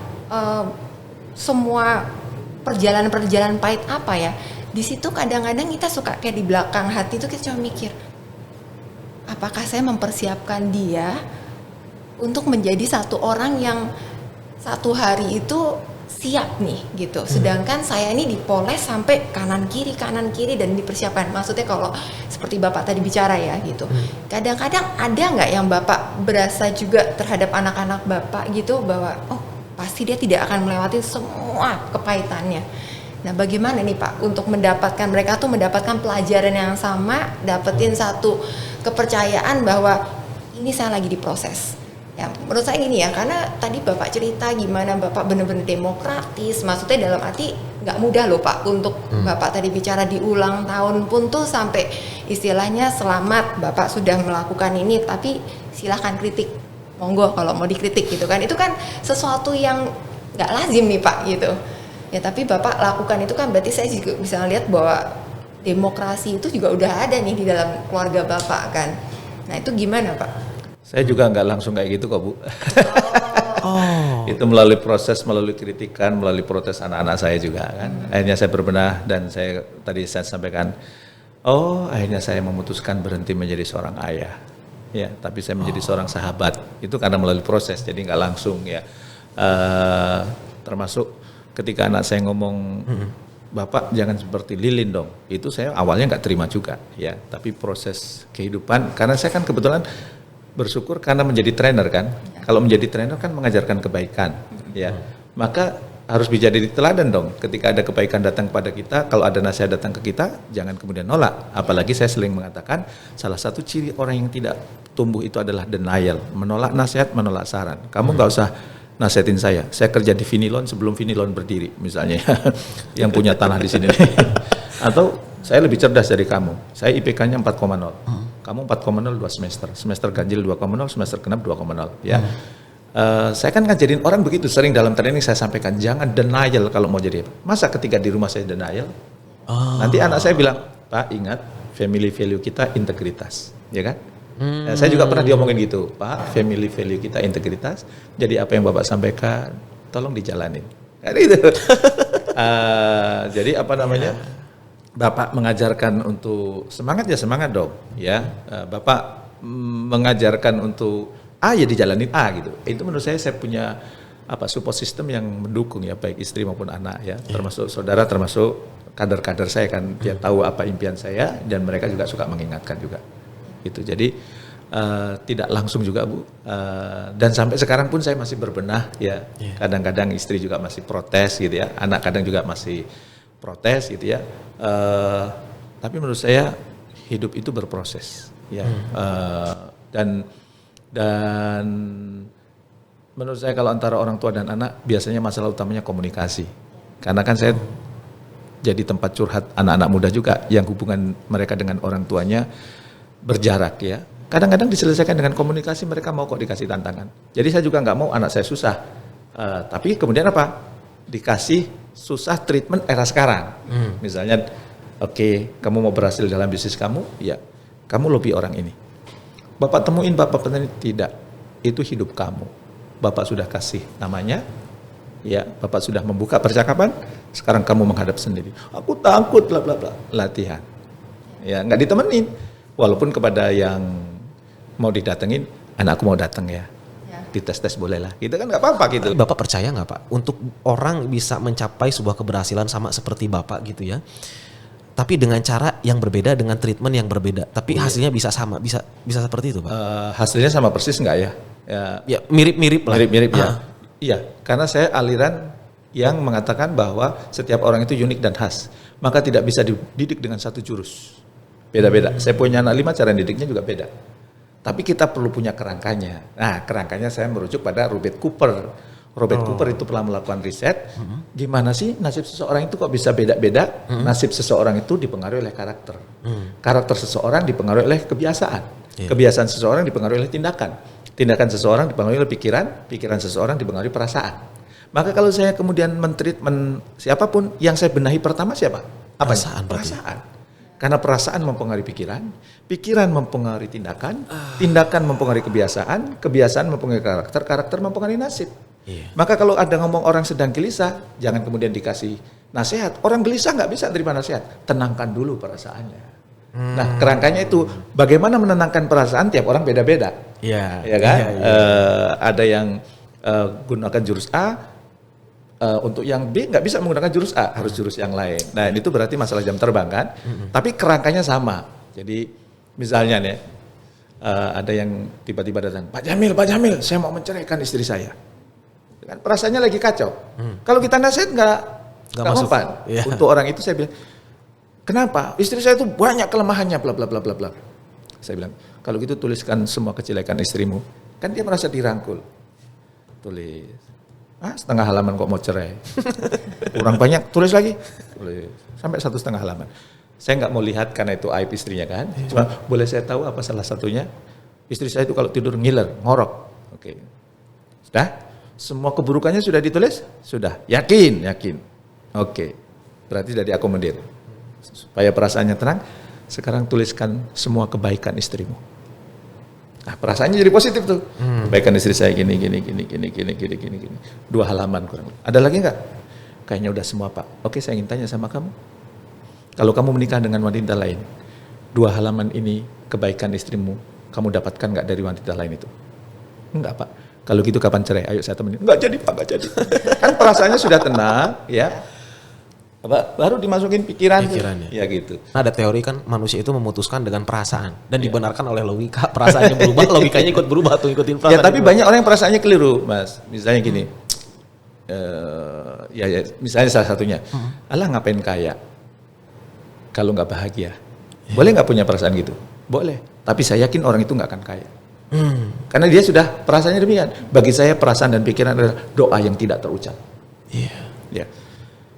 Speaker 3: semua perjalanan pahit apa ya. Di situ kadang-kadang kita suka kayak di belakang hati itu kita cuma mikir, apakah saya mempersiapkan dia untuk menjadi satu orang yang satu hari itu siap nih gitu. Sedangkan saya ini dipoles sampai kanan kiri dan dipersiapkan. Maksudnya kalau seperti Bapak tadi bicara ya gitu. Kadang-kadang ada nggak yang Bapak berasa juga terhadap anak-anak Bapak gitu bahwa oh pasti dia tidak akan melewati semua kepahitannya. Nah bagaimana nih Pak untuk mendapatkan mereka tuh mendapatkan pelajaran yang sama, dapetin satu kepercayaan bahwa ini saya lagi diproses. Ya menurut saya gini ya, karena tadi Bapak cerita gimana Bapak benar-benar demokratis, maksudnya dalam arti nggak mudah loh Pak untuk Bapak tadi bicara di ulang tahun pun tuh sampai istilahnya selamat Bapak sudah melakukan ini, tapi silahkan kritik monggo kalau mau dikritik gitu kan. Itu kan sesuatu yang nggak lazim nih Pak gitu. Ya tapi Bapak lakukan itu kan berarti saya juga bisa lihat bahwa demokrasi itu juga udah ada nih di dalam keluarga Bapak kan. Nah itu gimana Pak?
Speaker 1: Saya juga nggak langsung kayak gitu kok Bu.
Speaker 2: Oh.
Speaker 1: Itu melalui proses, melalui kritikan, melalui protes anak-anak saya juga kan. Akhirnya saya berbenah dan tadi saya sampaikan, akhirnya saya memutuskan berhenti menjadi seorang ayah. Ya, tapi saya menjadi seorang sahabat. Itu karena melalui proses, jadi nggak langsung ya. Termasuk ketika anak saya ngomong, Bapak jangan seperti lilin dong. Itu saya awalnya nggak terima juga ya. Tapi proses kehidupan, karena saya kan kebetulan bersyukur karena menjadi trainer kan. Kalau menjadi trainer kan mengajarkan kebaikan ya. Maka harus menjadi teladan dong. Ketika ada kebaikan datang kepada kita, kalau ada nasihat datang ke kita, jangan kemudian nolak. Apalagi saya sering mengatakan salah satu ciri orang yang tidak tumbuh itu adalah denial, menolak nasihat, menolak saran. Kamu nggak usah nasihatin saya kerja di Finilon sebelum Finilon berdiri misalnya, yang punya tanah di sini. Atau saya lebih cerdas dari kamu, saya IPK-nya 4,0. Kamu 4,0 2 semester ganjil 2,0, semester genap 2,0 ya. Saya kan ngajarin orang begitu, sering dalam training saya sampaikan jangan denial kalau mau jadi. Masa ketika di rumah saya denial? Nanti anak saya bilang, Pak ingat family value kita integritas, ya kan? Saya juga pernah diomongin gitu, Pak family value kita integritas, jadi apa yang Bapak sampaikan tolong dijalanin. Kan itu. Jadi apa namanya? Bapak mengajarkan untuk semangat ya semangat dong, ya. Bapak mengajarkan untuk A ya dijalanin A gitu. Itu menurut saya punya support system yang mendukung ya, baik istri maupun anak ya, termasuk saudara, termasuk kader-kader saya kan, dia tahu apa impian saya dan mereka juga suka mengingatkan juga. Gitu. Jadi tidak langsung juga Bu, dan sampai sekarang pun saya masih berbenah ya. Kadang-kadang istri juga masih protes gitu ya, anak kadang juga masih protes gitu ya. Tapi menurut saya hidup itu berproses ya. Dan menurut saya kalau antara orang tua dan anak biasanya masalah utamanya komunikasi. Karena kan saya jadi tempat curhat anak-anak muda juga yang hubungan mereka dengan orang tuanya berjarak ya. Kadang-kadang diselesaikan dengan komunikasi, mereka mau kok dikasih tantangan. Jadi saya juga nggak mau anak saya susah. Tapi kemudian apa? Dikasih susah treatment era sekarang. Misalnya, oke, kamu mau berhasil dalam bisnis kamu, ya kamu lobby orang ini. Bapak temuin, Bapak petani, tidak. Itu hidup kamu. Bapak sudah kasih namanya, ya Bapak sudah membuka percakapan, sekarang kamu menghadap sendiri. Aku takut, bla bla bla. Latihan. Ya, nggak ditemenin. Walaupun kepada yang mau didatengin, anakku mau datang ya. Dites-tes boleh lah, gitu kan nggak apa-apa gitu.
Speaker 2: Bapak percaya nggak Pak, untuk orang bisa mencapai sebuah keberhasilan sama seperti Bapak gitu ya, tapi dengan cara yang berbeda, dengan treatment yang berbeda, tapi hasilnya bisa sama, bisa seperti itu Pak?
Speaker 1: Hasilnya sama persis nggak ya?
Speaker 2: Ya mirip-mirip lah.
Speaker 1: Mirip-mirip ya. Iya, karena saya aliran yang mengatakan bahwa setiap orang itu unik dan khas, maka tidak bisa dididik dengan satu jurus. Beda-beda. Saya punya anak 5, cara didiknya juga beda. Tapi kita perlu punya kerangkanya. Nah, kerangkanya saya merujuk pada Robert Cooper. Robert Cooper itu pernah melakukan riset. Gimana sih nasib seseorang itu kok bisa beda-beda? Nasib seseorang itu dipengaruhi oleh karakter. Karakter seseorang dipengaruhi oleh kebiasaan. Kebiasaan seseorang dipengaruhi oleh tindakan. Tindakan seseorang dipengaruhi oleh pikiran. Pikiran seseorang dipengaruhi perasaan. Maka kalau saya kemudian men-treatment siapapun, yang saya benahi pertama siapa? Apa? Perasaan. Karena perasaan mempengaruhi pikiran, pikiran mempengaruhi tindakan, tindakan mempengaruhi kebiasaan, kebiasaan mempengaruhi karakter, karakter mempengaruhi nasib. Maka kalau ada ngomong orang sedang gelisah, jangan kemudian dikasih nasihat. Orang gelisah nggak bisa terima nasihat, tenangkan dulu perasaannya. Nah, kerangkanya itu bagaimana menenangkan perasaan, tiap orang beda-beda. Ya kan? Ada yang gunakan jurus A. Untuk yang B nggak bisa menggunakan jurus A, harus jurus yang lain. Nah itu berarti masalah jam terbang kan, tapi kerangkanya sama. Jadi misalnya nih, ada yang tiba-tiba datang, Pak Jamil, saya mau menceraikan istri saya. Kan perasaannya lagi kacau. Kalau kita nasihat nggak mempan. Untuk orang itu saya bilang, kenapa? Istri saya itu banyak kelemahannya, bla bla bla bla bla. Saya bilang, kalau gitu tuliskan semua kejelekan istrimu. Kan dia merasa dirangkul. Tulis. Setengah halaman kok mau cerai. Kurang banyak, tulis lagi. Tulis. Sampai 1,5 halaman. Saya nggak mau lihat karena itu aib istrinya kan. Cuma boleh saya tahu apa salah satunya? Istri saya itu kalau tidur ngiler, ngorok. Oke. Sudah? Semua keburukannya sudah ditulis? Sudah. Yakin? Yakin. Oke. Berarti sudah diakomodir. Supaya perasaannya tenang, sekarang tuliskan semua kebaikan istrimu. Nah, perasaannya jadi positif tuh. Kebaikan istri saya gini. 2 halaman kurang. Ada lagi nggak? Kayaknya udah semua, Pak. Oke, saya ingin tanya sama kamu. Kalau kamu menikah dengan wanita lain, 2 halaman ini kebaikan istrimu, kamu dapatkan nggak dari wanita lain itu? Enggak, Pak. Kalau gitu kapan cerai? Ayo saya temenin. Enggak jadi, Pak, enggak jadi. Kan perasaannya sudah tenang, ya. Baru dimasukin pikirannya. Ya gitu.
Speaker 2: Nah, ada teori kan manusia itu memutuskan dengan perasaan dan dibenarkan oleh logika. Perasaannya berubah, logikanya ikut berubah tuh, ikutin perasaan.
Speaker 1: Ya, tapi banyak orang yang perasaannya keliru, Mas. Misalnya gini. Misalnya salah satunya. Allah ngapain kaya? Kalau nggak bahagia. Boleh nggak punya perasaan gitu? Boleh. Tapi saya yakin orang itu nggak akan kaya. Karena dia sudah perasaannya demikian. Bagi saya perasaan dan pikiran adalah doa yang tidak terucap.
Speaker 2: Iya.
Speaker 1: Ya.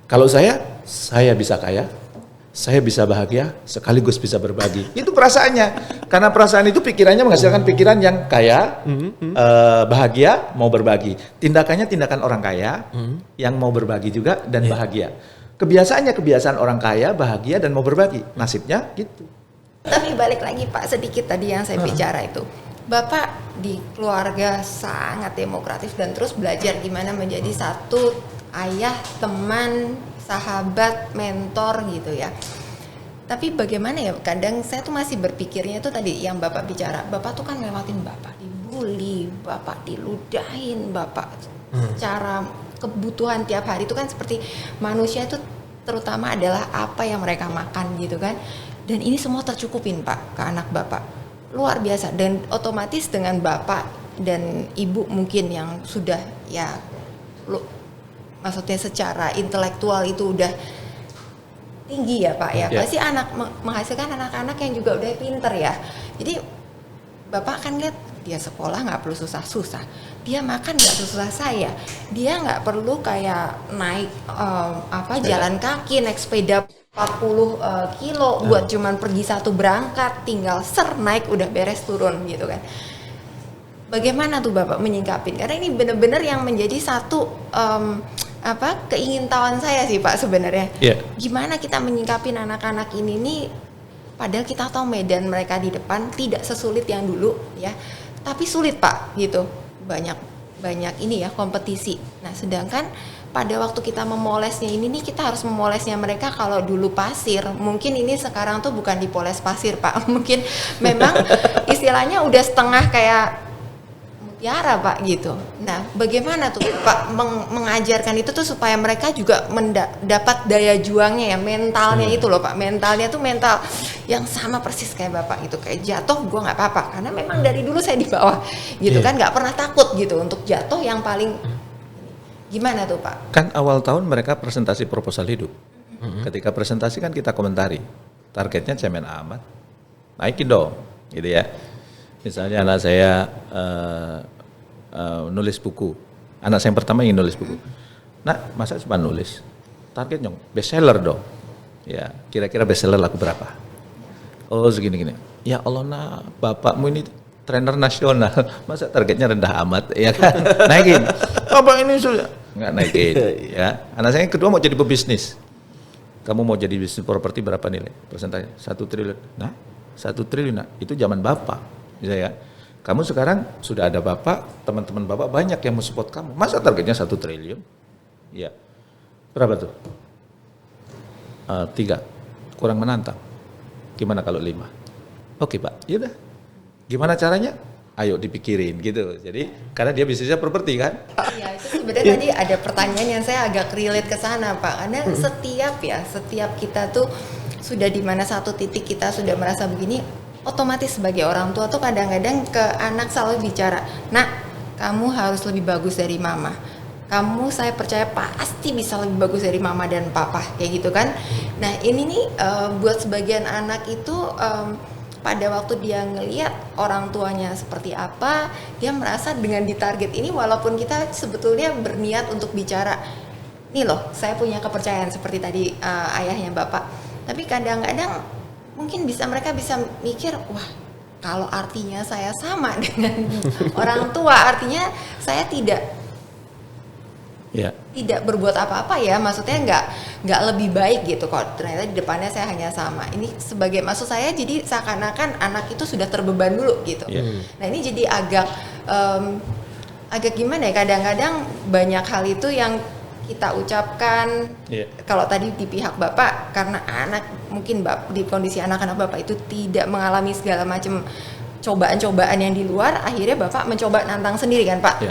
Speaker 1: Kalau saya bisa kaya, saya bisa bahagia, sekaligus bisa berbagi. Itu perasaannya. Karena perasaan itu pikirannya menghasilkan pikiran yang kaya, bahagia, mau berbagi. Tindakannya tindakan orang kaya, yang mau berbagi juga dan bahagia. Kebiasaannya kebiasaan orang kaya, bahagia dan mau berbagi. Nasibnya gitu.
Speaker 3: Tapi balik lagi Pak, sedikit tadi yang saya bicara itu. Bapak di keluarga sangat demokratis dan terus belajar gimana menjadi satu ayah, teman, sahabat, mentor gitu ya. Tapi bagaimana ya, kadang saya tuh masih berpikirnya tuh tadi yang Bapak bicara, Bapak tuh kan ngelewatin Bapak dibully, Bapak diludahin, Bapak secara kebutuhan tiap hari itu kan seperti manusia itu terutama adalah apa yang mereka makan gitu kan. Dan ini semua tercukupin Pak ke anak Bapak. Luar biasa, dan otomatis dengan Bapak dan Ibu mungkin yang sudah ya maksudnya secara intelektual itu udah tinggi ya Pak ya. Pasti anak menghasilkan anak-anak yang juga udah pinter ya. Jadi Bapak kan lihat dia sekolah nggak perlu susah-susah, dia makan nggak susah saya, dia nggak perlu kayak naik jalan kaki, naik sepeda 40 kilo buat cuman pergi satu berangkat, tinggal naik udah beres turun gitu kan. Bagaimana tuh Bapak menyingkapin? Karena ini benar-benar yang menjadi satu keingintahuan saya sih Pak sebenarnya. Gimana kita menyingkapin anak-anak ini nih, padahal kita tahu medan mereka di depan tidak sesulit yang dulu ya, tapi sulit Pak gitu, banyak ini ya kompetisi. Nah sedangkan pada waktu kita memolesnya ini nih, kita harus memolesnya mereka. Kalau dulu pasir, mungkin ini sekarang tuh bukan dipoles pasir Pak, mungkin memang istilahnya udah setengah kayak mutiara Pak gitu. Nah bagaimana tuh Pak mengajarkan itu tuh supaya mereka juga dapat daya juangnya ya, mentalnya itu loh Pak, mentalnya tuh mental yang sama persis kayak Bapak gitu, kayak jatuh gue nggak apa-apa, karena memang dari dulu saya di bawah gitu kan, nggak pernah takut gitu untuk jatuh. Yang paling gimana tuh Pak?
Speaker 1: Kan awal tahun mereka presentasi proposal hidup. Ketika presentasi kan kita komentari, targetnya cemen amat, naikin dong gitu ya. Misalnya anak saya nulis buku, anak saya yang pertama ingin nulis buku. Nah, masa cuma nulis? Targetnya bestseller dong. Ya, kira-kira bestseller laku berapa? Oh, segini-gini. Ya Allah, nah, bapakmu ini trainer nasional, masa targetnya rendah amat, ya kan? Naikin. Bapak ini sudah nggak naikin. Ya, anak saya yang kedua mau jadi pebisnis. Kamu mau jadi bisnis properti berapa nilai? Persentase 1 triliun. Nah, 1 triliun, nah, itu zaman bapak. Bisa ya. Kamu sekarang sudah ada bapak, teman-teman bapak banyak yang mau support kamu. Masa targetnya 1 triliun? Ya. Berapa tuh? 3. Kurang menantang. Gimana kalau 5? Oke Pak, yaudah. Gimana caranya? Ayo dipikirin gitu. Jadi karena dia bisnisnya properti kan?
Speaker 3: Iya, itu sebenarnya tadi ada pertanyaan yang saya agak relate ke sana Pak. Karena setiap kita tuh sudah di mana satu titik kita sudah merasa begini, otomatis sebagai orang tua tuh kadang-kadang ke anak selalu bicara, nak, kamu harus lebih bagus dari mama. Kamu, saya percaya pasti bisa lebih bagus dari mama dan papa, kayak gitu kan. Nah ini nih buat sebagian anak itu pada waktu dia ngelihat orang tuanya seperti apa, dia merasa dengan ditarget ini, walaupun kita sebetulnya berniat untuk bicara, nih loh saya punya kepercayaan seperti tadi ayahnya bapak, tapi kadang-kadang mungkin mereka bisa mikir, wah kalau artinya saya sama dengan orang tua, artinya saya tidak berbuat apa-apa ya, maksudnya nggak lebih baik gitu kok, ternyata di depannya saya hanya sama. Ini sebagai, maksud saya jadi seakan-akan anak itu sudah terbeban dulu gitu. Nah ini jadi agak gimana ya, kadang-kadang banyak hal itu yang kita ucapkan. Kalau tadi di pihak bapak, karena anak mungkin di kondisi anak-anak bapak itu tidak mengalami segala macam cobaan-cobaan yang di luar, akhirnya bapak mencoba nantang sendiri kan Pak.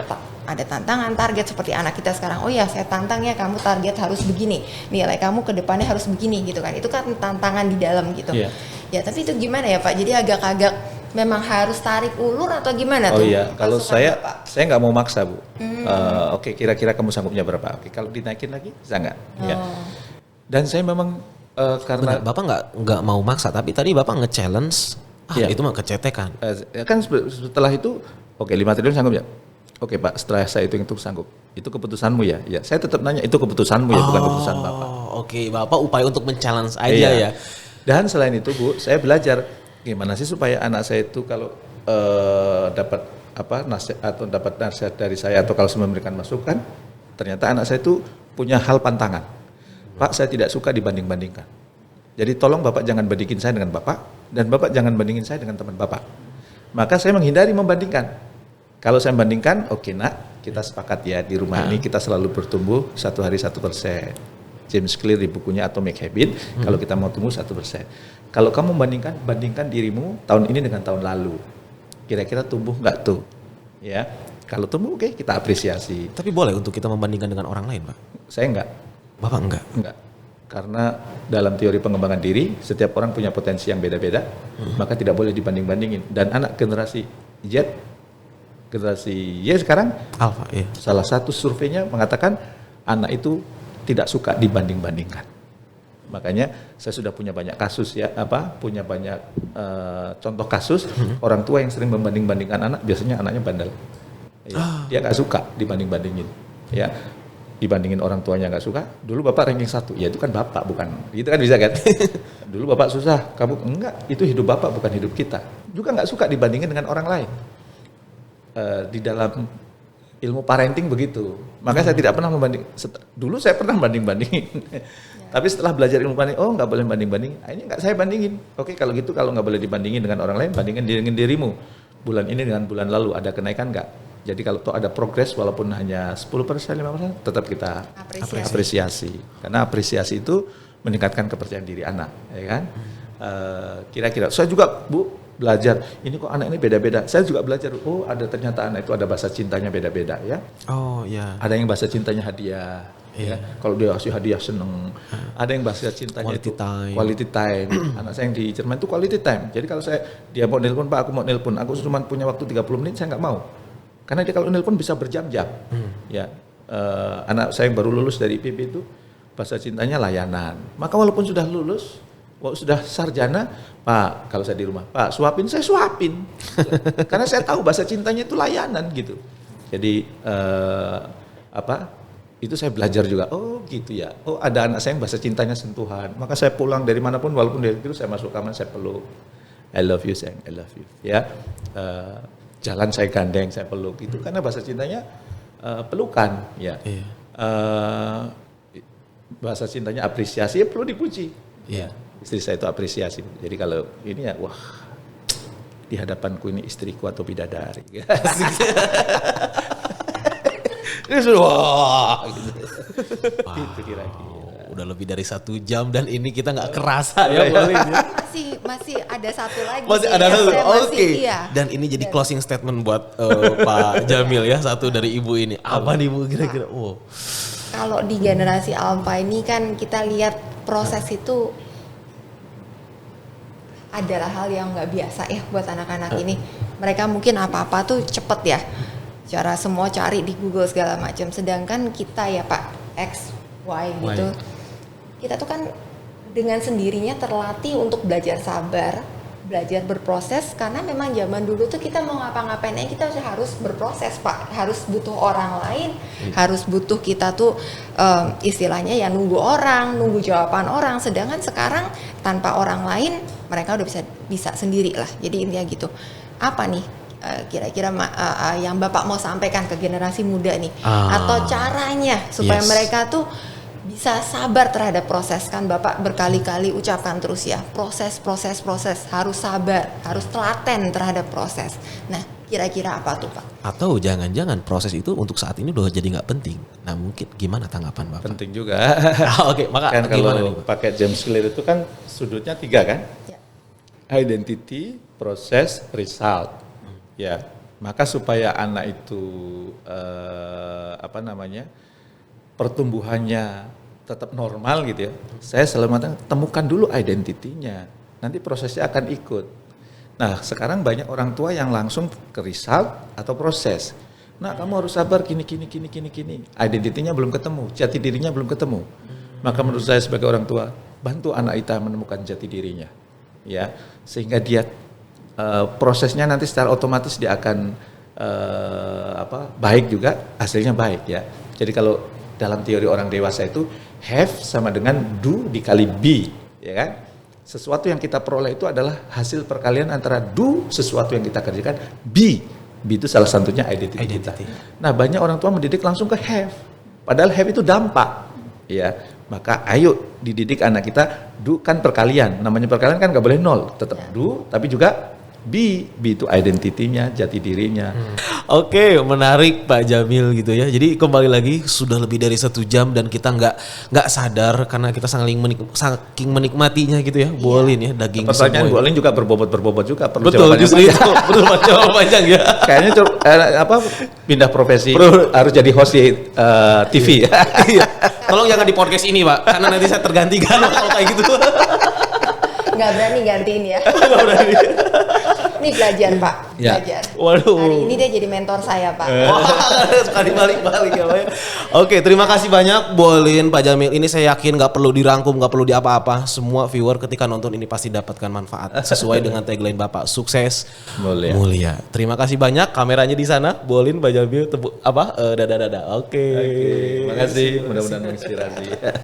Speaker 3: Ada tantangan, target seperti anak kita sekarang. Oh ya, saya tantang ya, kamu target harus begini, nilai kamu ke depannya harus begini gitu kan. Itu kan tantangan di dalam gitu. Ya tapi itu gimana ya Pak? Jadi agak-agak memang harus tarik ulur atau gimana tuh?
Speaker 1: Oh iya, kalau saya nggak mau maksa Bu. Oke, kira-kira kamu sanggupnya berapa? Oke, kalau dinaikin lagi bisa nggak? Ya. Dan saya memang karena
Speaker 2: Bapak nggak mau maksa, tapi tadi Bapak nge-challenge, itu mah kecetekan.
Speaker 1: Kan setelah itu, oke 5 triliun sanggup ya? Oke Pak, setelah saya itu sanggup. Itu keputusanmu ya? Ya, saya tetap nanya, itu keputusanmu ya, bukan keputusan Bapak.
Speaker 2: Oke, Bapak upaya untuk men-challenge aja ya.
Speaker 1: Dan selain itu Bu, saya belajar gimana sih supaya anak saya itu kalau dapat nasihat atau dapat nasihat dari saya, atau kalau memberikan masukan, ternyata anak saya itu punya hal pantangan. Pak, saya tidak suka dibanding-bandingkan. Jadi tolong Bapak jangan bandingin saya dengan Bapak, dan Bapak jangan bandingin saya dengan teman Bapak. Maka saya menghindari membandingkan. Kalau saya bandingkan, oke nak, kita sepakat ya di rumah ini kita selalu bertumbuh 1 hari 1%. James Clear di bukunya Atomic Habit, kalau kita mau tumbuh 1%. Kalau kamu bandingkan dirimu tahun ini dengan tahun lalu. Kira-kira tumbuh nggak tuh? Ya, kalau tumbuh oke, kita apresiasi.
Speaker 2: Tapi boleh untuk kita membandingkan dengan orang lain Pak?
Speaker 1: Saya enggak.
Speaker 2: Bapak enggak?
Speaker 1: Enggak. Karena dalam teori pengembangan diri, setiap orang punya potensi yang beda-beda, maka tidak boleh dibanding-bandingin. Dan anak generasi Y sekarang,
Speaker 2: Alpha,
Speaker 1: salah satu surveinya mengatakan anak itu tidak suka dibanding-bandingkan. Makanya saya sudah punya banyak kasus punya banyak contoh kasus orang tua yang sering membanding-bandingkan anak, biasanya anaknya bandel. Dia nggak suka dibanding-bandingin. Ya, dibandingin orang tuanya nggak suka. Dulu Bapak ranking 1, ya itu kan Bapak bukan, itu kan bisa kan? Dulu Bapak susah, kamu enggak, itu hidup Bapak bukan hidup kita. Juga nggak suka dibandingin dengan orang lain. Di dalam ilmu parenting begitu. Makanya saya tidak pernah membanding. Dulu saya pernah banding-bandingin. Tapi setelah belajar ilmu parenting, nggak boleh banding-banding. Akhirnya nggak saya bandingin. Oke, kalau gitu, kalau nggak boleh dibandingin dengan orang lain, bandingin dengan dirimu. Bulan ini dengan bulan lalu ada kenaikan nggak? Jadi kalau toh ada progres walaupun hanya 10%, 5%, tetap kita apresiasi. Karena apresiasi itu meningkatkan kepercayaan diri anak, ya kan? Kira-kira. Saya juga Bu belajar, ini kok anak ini beda-beda. Saya juga belajar, ada ternyata anak itu ada bahasa cintanya beda-beda ya. Ada yang bahasa cintanya hadiah. Ya. Kalau dia kasih hadiah seneng. Ada yang bahasa cintanya quality time. Anak saya yang di Jerman itu quality time. Jadi kalau dia mau nelpon, Pak aku mau nelpon, aku cuma punya waktu 30 menit, saya nggak mau. Karena dia kalau nelpon bisa berjam-jam. Ya, anak saya yang baru lulus dari IPB itu bahasa cintanya layanan. Maka walaupun sudah lulus, sudah sarjana, Pak, kalau saya di rumah, Pak, suapin, saya suapin. Karena saya tahu bahasa cintanya itu layanan gitu. Jadi itu saya belajar juga. Oh gitu ya. Oh ada anak saya yang bahasa cintanya sentuhan. Maka saya pulang dari manapun, walaupun dari itu saya masuk kamar, saya peluk. I love you sayang, I love you. Ya, jalan saya gandeng, saya peluk. Itu karena bahasa cintanya pelukan. Ya. Bahasa cintanya apresiasi, ya perlu dipuji. Ya. Istri saya itu apresiasi. Jadi kalau ini ya, wah, di hadapanku ini istriku atau bidadari. Ini sudah wah, gitu. Itu kira-kira.
Speaker 2: Udah lebih dari 1 jam dan ini kita nggak kerasa ya.
Speaker 3: Masih ada satu lagi.
Speaker 2: Masih ada satu. Oke.
Speaker 3: Iya.
Speaker 2: Dan ini jadi closing statement buat Pak Jamil ya, satu dari Ibu ini. Apa nih Bu kira-kira?
Speaker 3: Kalau di generasi Alpha ini kan kita lihat proses itu adalah hal yang nggak biasa ya buat anak-anak ini. Mereka mungkin apa-apa tuh cepet ya. Cara semua cari di Google segala macam. Sedangkan kita ya Pak X, Y gitu. Kita tuh kan dengan sendirinya terlatih untuk belajar sabar, belajar berproses, karena memang zaman dulu tuh kita mau ngapa-ngapain kita harus berproses Pak, harus butuh orang lain, harus butuh kita tuh istilahnya ya nunggu jawaban orang. Sedangkan sekarang tanpa orang lain mereka udah bisa sendiri lah. Jadi intinya gitu. Apa nih kira-kira yang Bapak mau sampaikan ke generasi muda nih, atau caranya supaya mereka tuh bisa sabar terhadap proses? Kan Bapak berkali-kali ucapkan terus ya, proses, harus sabar, harus telaten terhadap proses. Nah, kira-kira apa tuh Pak?
Speaker 2: Atau jangan-jangan proses itu untuk saat ini udah jadi nggak penting. Nah mungkin gimana tanggapan Bapak?
Speaker 1: Penting juga.
Speaker 2: Oke, maka
Speaker 1: Kan
Speaker 2: gimana nih,
Speaker 1: kalau
Speaker 2: Pak?
Speaker 1: pakai James Clear itu kan sudutnya 3 kan?
Speaker 3: Ya.
Speaker 1: Identity, proses, result. Ya, maka supaya anak itu pertumbuhannya tetap normal gitu ya. Saya selalu mengatakan temukan dulu identitinya. Nanti prosesnya akan ikut. Nah, sekarang banyak orang tua yang langsung ke result atau proses. Nah, kamu harus sabar gini. Identitinya belum ketemu, jati dirinya belum ketemu. Maka menurut saya sebagai orang tua, bantu anak kita menemukan jati dirinya. Ya, sehingga dia prosesnya nanti secara otomatis dia akan baik juga, hasilnya baik ya. Jadi kalau dalam teori orang dewasa itu have sama dengan do dikali be, ya kan? Sesuatu yang kita peroleh itu adalah hasil perkalian antara do, sesuatu yang kita kerjakan, be itu salah satunya identity kita. Nah, banyak orang tua mendidik langsung ke have, padahal have itu dampak, ya. Maka ayo dididik anak kita, do kan perkalian, namanya perkalian kan nggak boleh nol, tetap do, tapi juga B itu identitinya, jati dirinya.
Speaker 2: Oke, menarik Pak Jamil gitu ya. Jadi kembali lagi sudah lebih dari 1 jam dan kita nggak sadar karena kita saking menikmatinya gitu ya. Bolin ya daging
Speaker 1: Pertanyaan
Speaker 2: semua.
Speaker 1: bolin juga berbobot juga perlu
Speaker 2: Betul,
Speaker 1: jawabannya
Speaker 2: justru
Speaker 1: panjang.
Speaker 2: itu. Betul, jawaban panjang ya.
Speaker 1: Kayaknya pindah profesi harus jadi host di TV.
Speaker 2: Iya. Tolong jangan di podcast ini Pak, karena nanti saya tergantikan kalau kayak gitu.
Speaker 3: Nggak berani gantiin ya.
Speaker 2: Nggak berani.
Speaker 3: Ini belajar Pak,
Speaker 1: Ya.
Speaker 3: belajar.
Speaker 2: Waduh.
Speaker 3: Hari ini dia jadi mentor saya Pak.
Speaker 2: Wah, sekali balik-balik ya Pak ya. Oke, terima kasih banyak Bolin, Pak Jamil. Ini saya yakin nggak perlu dirangkum, nggak perlu diapa-apa. Semua viewer ketika nonton ini pasti dapatkan manfaat sesuai dengan tagline Bapak, sukses mulia. Terima kasih banyak. Kameranya di sana, Bolin, Pak Jamil, dadah. Oke.
Speaker 1: Terima kasih, mudah-mudahan menginspirasi.